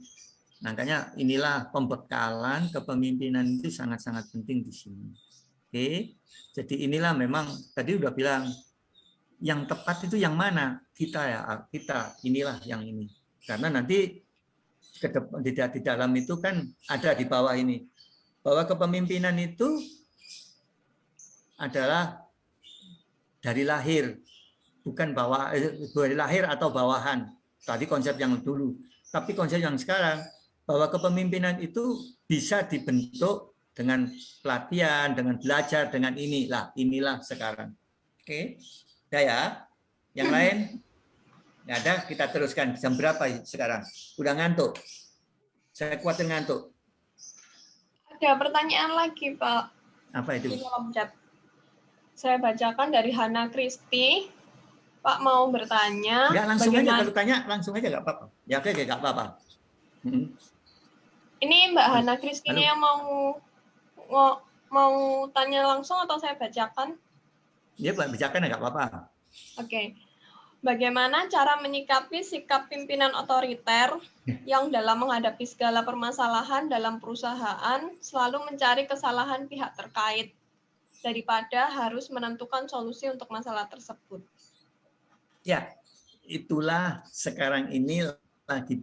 Makanya inilah pembekalan kepemimpinan itu sangat-sangat penting di sini. Oke. Jadi inilah memang tadi udah bilang yang tepat itu yang mana? Kita inilah yang ini. Karena nanti ke depan, di dalam itu kan ada di bawah ini. Bahwa kepemimpinan itu adalah dari lahir, bukan dari lahir atau bawahan. Tadi konsep yang dulu, tapi konsep yang sekarang bahwa kepemimpinan itu bisa dibentuk dengan pelatihan, dengan belajar, dengan inilah sekarang. Oke, udah ya. Yang lain nggak ada, kita teruskan. Jam berapa sekarang? Udah ngantuk. Saya khawatir ngantuk. Ada pertanyaan lagi, Pak. Apa itu? Di kolom chat. Saya bacakan dari Hana Kristi. Pak mau bertanya. Ya, langsung aja. Kalau tanya, langsung aja. Nggak apa-apa. Ya, oke, nggak apa-apa. Ini Mbak Hana Kristi yang mau tanya langsung atau saya bacakan? Ya, bacakan nggak apa-apa. Oke. Bagaimana cara menyikapi sikap pimpinan otoriter yang dalam menghadapi segala permasalahan dalam perusahaan selalu mencari kesalahan pihak terkait daripada harus menentukan solusi untuk masalah tersebut? Ya, itulah sekarang ini lagi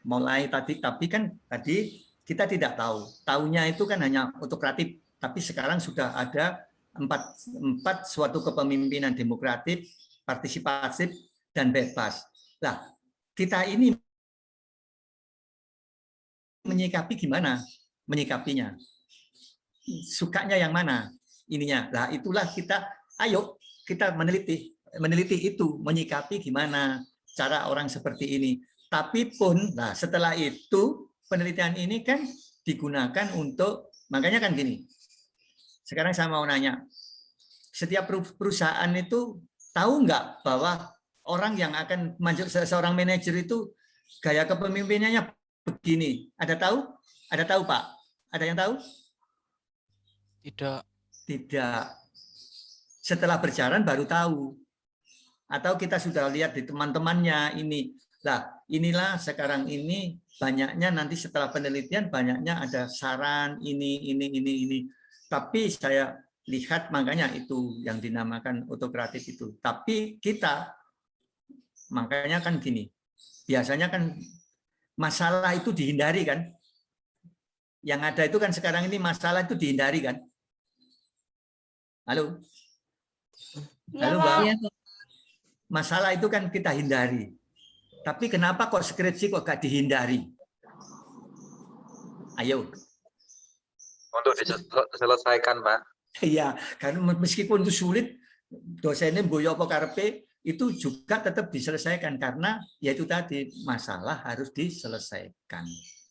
mulai tadi, tapi kan tadi kita tidak tahu. Taunya itu kan hanya autokratik, tapi sekarang sudah ada empat suatu kepemimpinan demokratik, partisipatif, dan bebas. Nah, kita ini menyikapi gimana? Menyikapinya. Sukanya yang mana? Ininya. Nah, itulah kita, ayo kita meneliti itu, menyikapi gimana cara orang seperti ini. Tapi pun, nah setelah itu, penelitian ini kan digunakan untuk, makanya kan gini, sekarang saya mau nanya, setiap perusahaan itu tahu nggak bahwa orang yang akan seorang manajer itu gaya kepemimpinannya begini? Ada tahu? Ada tahu, Pak? Ada yang tahu? Tidak. Tidak. Setelah berjalan baru tahu. Atau kita sudah lihat di teman-temannya ini. Nah, inilah sekarang ini banyaknya nanti setelah penelitian banyaknya ada saran ini. Tapi saya lihat makanya itu yang dinamakan autokratik itu. Tapi kita makanya kan gini. Biasanya kan masalah itu dihindari kan. Yang ada itu kan sekarang ini masalah itu dihindari kan. Halo. Halo, Mbak. Masalah itu kan kita hindari. Tapi kenapa kok skripsi kok gak dihindari? Ayo. Untuk diselesaikan, Pak. Iya, karena meskipun itu sulit, dosennya mboyo apa karepe itu juga tetap diselesaikan karena yaitu tadi masalah harus diselesaikan.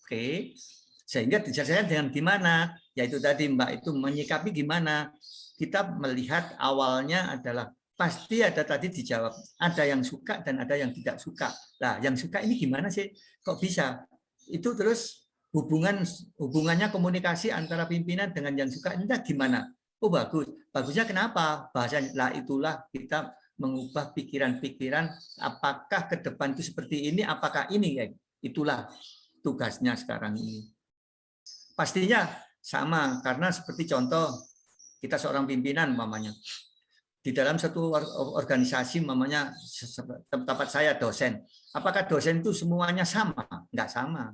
Oke. Sehingga diselesaikan dengan gimana? Yaitu tadi Mbak itu menyikapi gimana? Kita melihat awalnya adalah pasti ada tadi dijawab, ada yang suka dan ada yang tidak suka. Nah, yang suka ini gimana sih? Kok bisa? Itu terus hubungannya komunikasi antara pimpinan dengan yang suka ini gimana? Oh bagus. Bagusnya kenapa? Bahasanya lah itulah kita mengubah pikiran-pikiran apakah ke depan itu seperti ini, apakah ini ya. Itulah tugasnya sekarang ini. Pastinya sama karena seperti contoh kita seorang pimpinan mamanya. Di dalam satu organisasi mamanya tempat saya dosen. Apakah dosen itu semuanya sama? Enggak sama.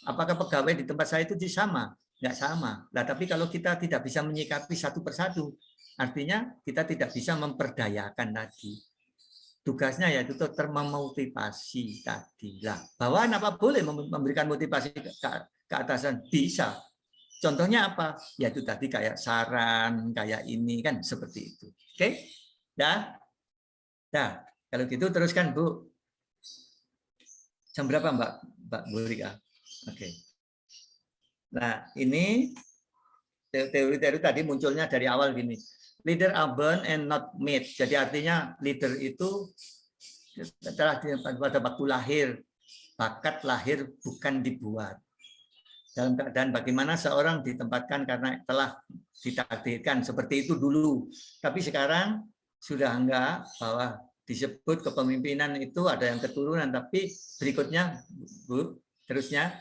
Apakah pegawai di tempat saya itu sama? Enggak sama. Nah, tapi kalau kita tidak bisa menyikapi satu persatu, artinya kita tidak bisa memperdayakan tadi. Tugasnya yaitu termemotivasi tadi. Lah, bawahan apa boleh memberikan motivasi ke atasan? Bisa. Contohnya apa? Yaitu tadi kayak saran, kayak ini kan seperti itu. Oke? Dah? Dah. Kalau gitu teruskan, Bu. Jam berapa, Mbak Bu Rika? Oke. Nah, ini teori-teori tadi munculnya dari awal gini. Leader are born and not made. Jadi artinya leader itu setelah pada waktu lahir, bakat lahir bukan dibuat. Dalam keadaan bagaimana seorang ditempatkan karena telah ditakdirkan seperti itu dulu. Tapi sekarang sudah enggak, bahwa disebut kepemimpinan itu ada yang keturunan, tapi berikutnya Bu, terusnya.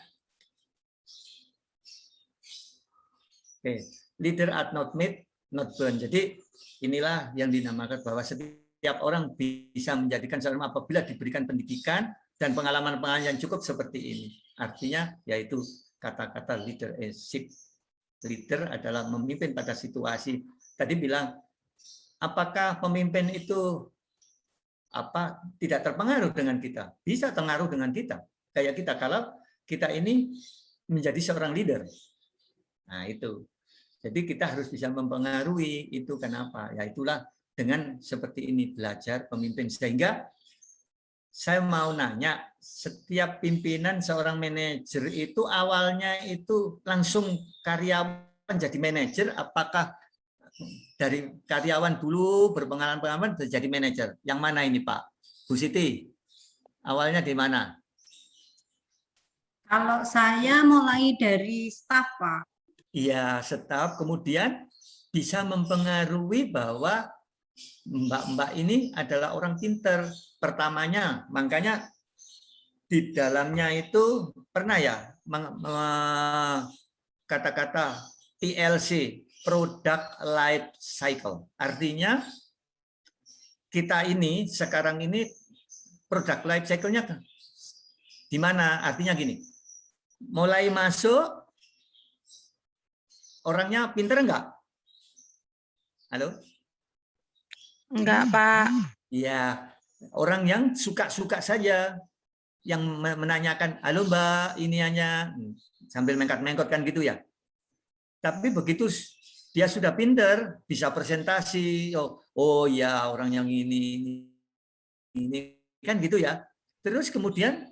Oke, leader are not made, not born. Jadi inilah yang dinamakan bahwa setiap orang bisa menjadikan seorang apabila diberikan pendidikan dan pengalaman-pengalaman yang cukup seperti ini. Artinya yaitu kata-kata leadership. Leader adalah memimpin pada situasi. Tadi bilang, apakah pemimpin itu tidak terpengaruh dengan kita? Bisa terpengaruh dengan kita. Kayak kita kalau kita ini menjadi seorang leader. Nah itu. Jadi kita harus bisa mempengaruhi itu. Kenapa? Ya itulah dengan seperti ini belajar pemimpin. Sehingga saya mau nanya, setiap pimpinan seorang manajer itu awalnya itu langsung karyawan jadi manajer, apakah dari karyawan dulu berpengalaman jadi manajer? Yang mana ini Pak? Bu Siti, awalnya di mana? Kalau saya mulai dari staf, Pak. Iya, staf, kemudian bisa mempengaruhi bahwa Mbak ini adalah orang pinter. Pertamanya, makanya di dalamnya itu pernah ya kata-kata PLC, Product Life Cycle. Artinya kita ini sekarang ini Product Life Cycle-nya di mana? Artinya gini, mulai masuk orangnya pinter enggak? Halo? Enggak, Pak. Iya. Orang yang suka-suka saja, yang menanyakan, halo Mbak, ini hanya sambil mengkot-mengkot kan gitu ya. Tapi begitu dia sudah pinter, bisa presentasi, oh ya orang yang ini kan gitu ya. Terus kemudian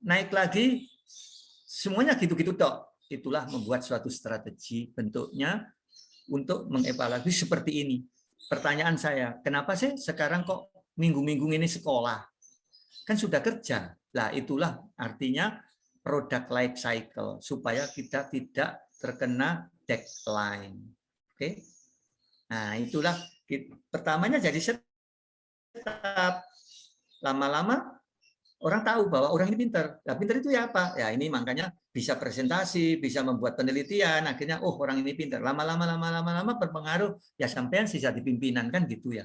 naik lagi, semuanya gitu-gitu tok. Itulah membuat suatu strategi bentuknya untuk mengevaluasi seperti ini. Pertanyaan saya, kenapa sih sekarang kok minggu-minggu ini sekolah? Kan sudah kerja. Lah itulah artinya product life cycle supaya kita tidak terkena deadline. Oke. Nah, itulah pertamanya jadi staf. Lama-lama orang tahu bahwa orang ini pintar. Nah, pintar itu ya apa? Ya ini makanya bisa presentasi, bisa membuat penelitian, akhirnya oh orang ini pintar. Lama-lama berpengaruh ya sampean sisa di pimpinan kan gitu ya.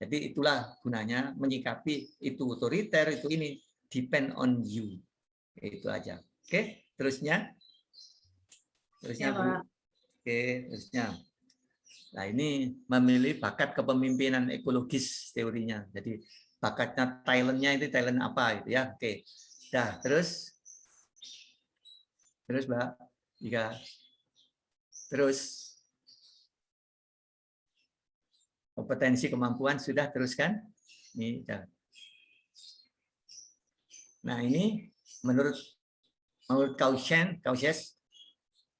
Jadi itulah gunanya menyikapi itu otoriter, itu ini depend on you. Itu aja. Oke, terusnya. Terusnya Bu. Oke, terusnya. Nah, ini memilih bakat kepemimpinan ekologis teorinya. Jadi bakatnya talentnya itu talent apa gitu ya. Oke. Dah, terus Mbak Ika. Terus Kompetensi, kemampuan sudah, teruskan. Ini sudah. Nah, ini menurut Kaushes,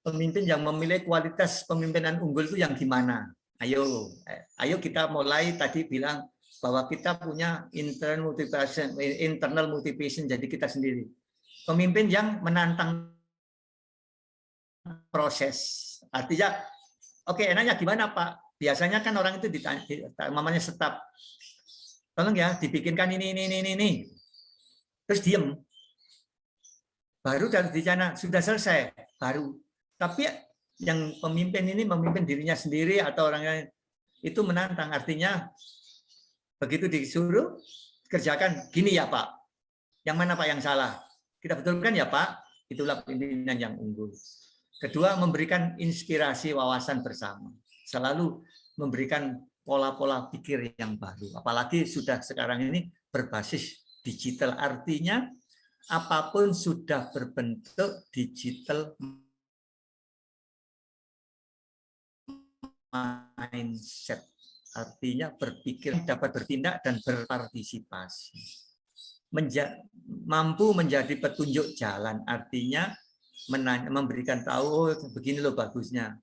pemimpin yang memiliki kualitas pemimpinan unggul itu yang gimana? Ayo kita mulai tadi bilang bahwa kita punya internal motivation, jadi kita sendiri. Pemimpin yang menantang proses. Artinya, oke, enaknya gimana Pak? Biasanya kan orang itu ditanya, mamanya staf, tolong ya dibikinkan ini. Terus diem. Baru dari sana sudah selesai, baru. Tapi yang pemimpin ini memimpin dirinya sendiri atau orang lain itu menantang. Artinya begitu disuruh kerjakan gini ya Pak. Yang mana Pak yang salah? Kita betulkan ya Pak. Itulah pimpinan yang unggul. Kedua, memberikan inspirasi wawasan bersama. Selalu memberikan pola-pola pikir yang baru. Apalagi sudah sekarang ini berbasis digital. Artinya apapun sudah berbentuk digital mindset. Artinya berpikir, dapat bertindak dan berpartisipasi. Mampu menjadi petunjuk jalan. Artinya memberikan tahu, begini loh bagusnya.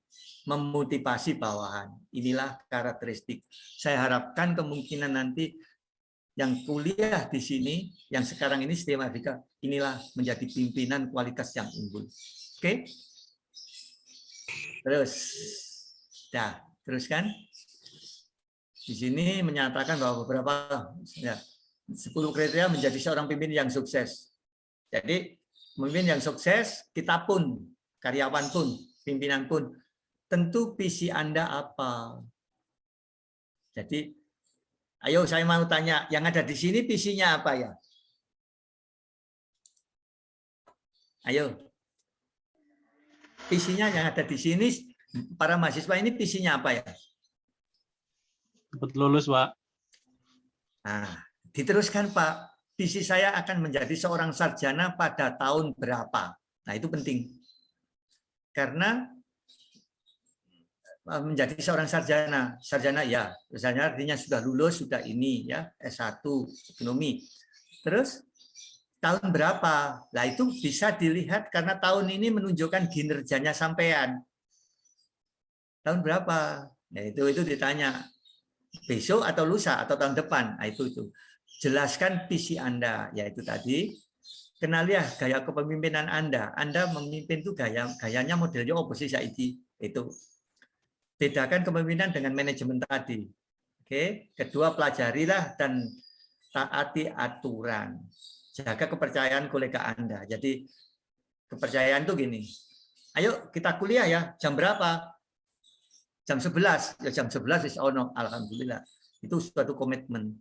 Memotivasi bawahan. Inilah karakteristik. Saya harapkan kemungkinan nanti yang kuliah di sini, yang sekarang ini STEM Afrika, inilah menjadi pimpinan kualitas yang unggul. Oke? Teruskan. Di sini menyatakan bahwa beberapa 10 kriteria menjadi seorang pemimpin yang sukses. Jadi, pemimpin yang sukses, kita pun, karyawan pun, pimpinan pun, tentu visi Anda apa? Jadi, ayo saya mau tanya, yang ada di sini visinya apa ya? Ayo. Visinya yang ada di sini, para mahasiswa ini visinya apa ya? Dapat lulus, Pak. Nah, diteruskan Pak. Visi saya akan menjadi seorang sarjana pada tahun berapa? Nah, itu penting. Karena menjadi seorang sarjana ya, sarjana artinya sudah lulus, sudah ini ya, S1 ekonomi. Terus tahun berapa? Nah, itu bisa dilihat karena tahun ini menunjukkan kinerjanya sampean. Tahun berapa? Ya, itu ditanya. Besok atau lusa atau tahun depan. Nah, itu. Jelaskan visi Anda, yaitu tadi. Kenalilah gaya kepemimpinan Anda. Anda memimpin itu gayanya modelnya oposisi itu. Bedakan kepemimpinan dengan manajemen tadi. Oke. Kedua, pelajarilah dan taati aturan. Jaga kepercayaan kolega Anda. Jadi kepercayaan itu gini. Ayo kita kuliah ya, jam berapa? Jam 11. Ya jam 11 is ono, alhamdulillah. Itu suatu komitmen.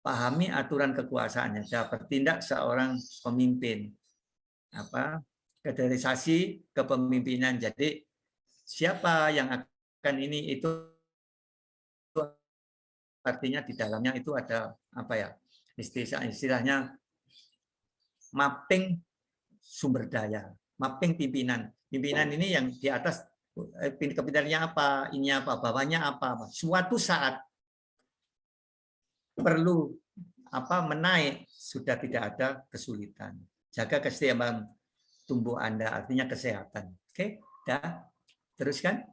Pahami aturan kekuasaannya. Saya bertindak seorang pemimpin. Kaderisasi kepemimpinan. Jadi siapa yang akan ini itu artinya di dalamnya itu ada istilahnya mapping sumber daya, mapping pimpinan ini yang di atas kepimpinannya apa, ini apa, bawahnya apa. Suatu saat perlu menaik sudah tidak ada kesulitan. Jaga keseimbangan tubuh Anda, artinya kesehatan. Oke, dah. Teruskan.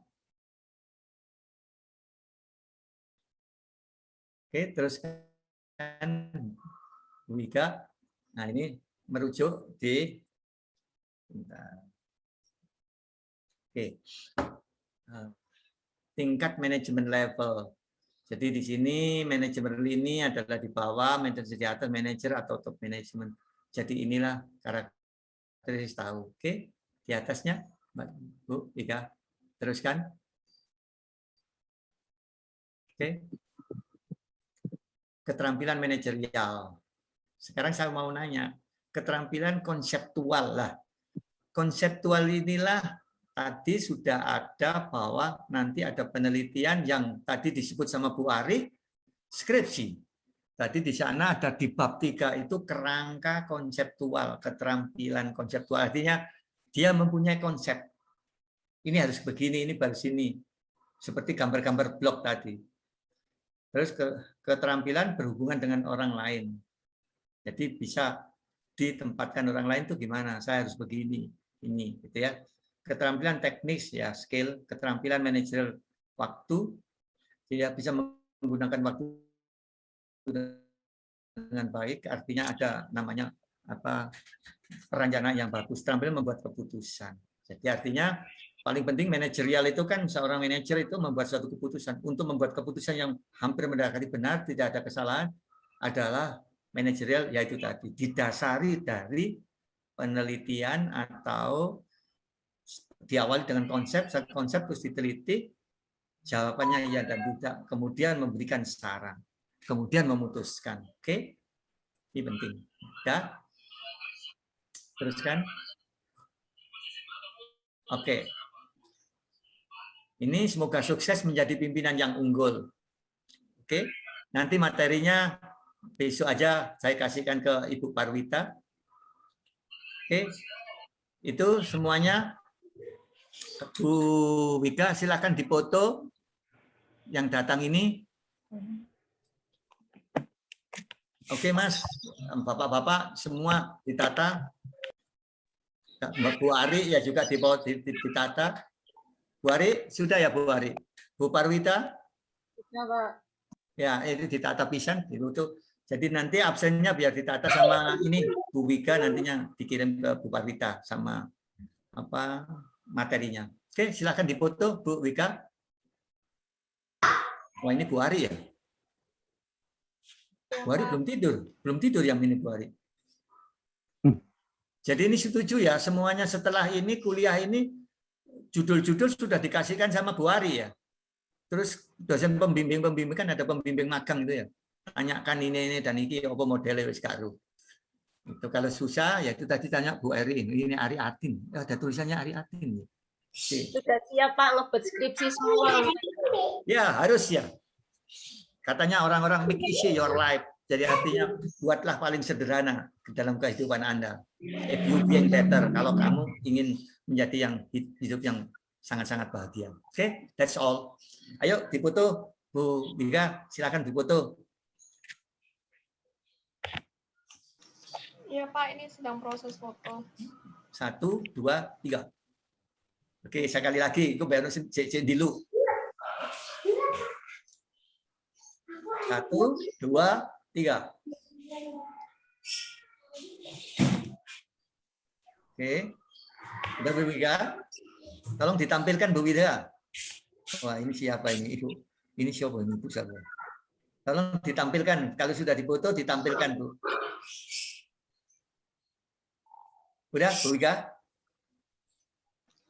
Oke, teruskan. Wika. Nah, ini merujuk di tingkat manajemen level. Jadi di sini manajemen ini adalah di bawah, manajemen di atas, manajer atau top manajemen. Jadi inilah karakteristik tahu. Oke, di atasnya, Bu Wika. Teruskan. Oke. Keterampilan manajerial. Sekarang saya mau nanya, keterampilan konseptual lah. Konseptual inilah tadi sudah ada bahwa nanti ada penelitian yang tadi disebut sama Bu Ari, skripsi. Tadi di sana ada di bab 3 itu kerangka konseptual, keterampilan konseptual. Artinya dia mempunyai konsep. Ini harus begini, ini baru sini. Seperti gambar-gambar blok tadi. Terus keterampilan berhubungan dengan orang lain. Jadi bisa ditempatkan orang lain itu gimana? Saya harus begini, ini, gitu ya. Keterampilan teknis ya, skill, keterampilan manajer waktu, dia bisa menggunakan waktu dengan baik. Artinya ada namanya apa? Perencanaan yang bagus. Keterampilan membuat keputusan. Jadi artinya paling penting manajerial itu kan seorang manajer itu membuat suatu keputusan. Untuk membuat keputusan yang hampir mendekati benar, tidak ada kesalahan, adalah manajerial, yaitu tadi didasari dari penelitian atau diawali dengan konsep terus diteliti, jawabannya iya dan tidak, kemudian memberikan saran, kemudian memutuskan. Oke, ini penting. Ya, teruskan. Oke. Ini semoga sukses menjadi pimpinan yang unggul. Oke, nanti materinya besok aja saya kasihkan ke Ibu Parwita. Oke, itu semuanya. Bu Wika, silakan dipoto yang datang ini. Oke, Mas, Bapak-bapak semua ditata. Bu Ari ya juga ditata. Bu Ari, sudah ya Bu Ari? Bu Parwita? Sudah, Pak. Ya, itu ditata pisan. Jadi nanti absennya biar ditata sama ini Bu Wika, nantinya dikirim ke Bu Parwita sama apa materinya. Oke, silakan dipoto Bu Wika. Wah, ini Bu Ari ya? Bu Ari belum tidur yang ini Bu Ari. Jadi ini setuju ya, semuanya setelah ini kuliah ini judul-judul sudah dikasihkan sama Bu Ari ya. Terus dosen pembimbing kan ada pembimbing magang itu ya. Tanyakan ini dan ini apa modelnya wis karo. Itu kalau susah ya itu tadi tanya Bu Ari, ini Ari Atin. Ada tulisannya Ari Atin. Sudah siap Pak ngebet skripsi semua. Ya, harus ya. Katanya orang-orang make easy your life. Jadi artinya buatlah paling sederhana dalam kehidupan Anda. If you being better, kalau kamu ingin menjadi yang hidup yang sangat-sangat bahagia. Oke, that's all. Ayo dipoto, Bu Wika, silakan dipoto. Iya Pak, ini sedang proses foto. 1, 2, 3. Oke, sekali lagi, itu baru dulu. 1, 2, 3. Oke, udah Bu Wika, tolong ditampilkan Bu Wika. Wah, ini siapa ini Ibu? Ini siapa ini Ibu siapa? Tolong ditampilkan. Kalau sudah dipoto, ditampilkan Bu. Udah Bu Wika?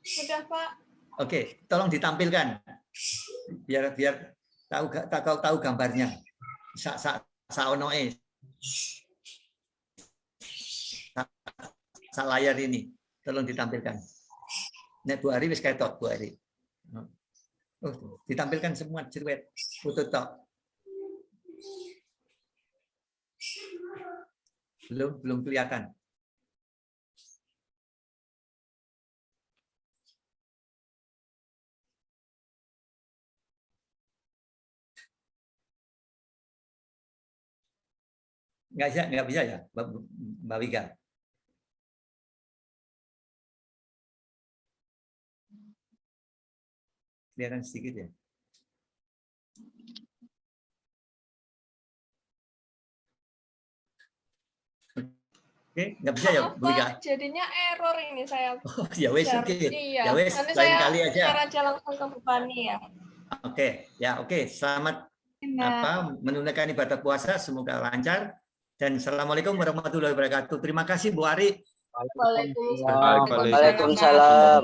Sudah Pak. Oke, tolong ditampilkan. Biar tahu gambarnya. Saonoe. Sa layar ini. Tolong ditampilkan. Nek Bu Ari wis ketok Bu Ari. Oh, ditampilkan semua jeruet foto tok. Belum kelihatan. Nggak bisa ya, Mbak Wika. Kelihatan sedikit ya. Oke, nggak bisa ya, Bu Wika? Jadinya error ini saya. Oh, ya wes, oke. Iya. Ya wes, Nanti lain saya kali aja. share aja langsung ke Bu Pani ya. Oke, ya oke. Selamat menunaikan ibadah puasa, semoga lancar. Dan assalamualaikum warahmatullahi wabarakatuh. Terima kasih Bu Ari. Waalaikumsalam. Waalaikumsalam.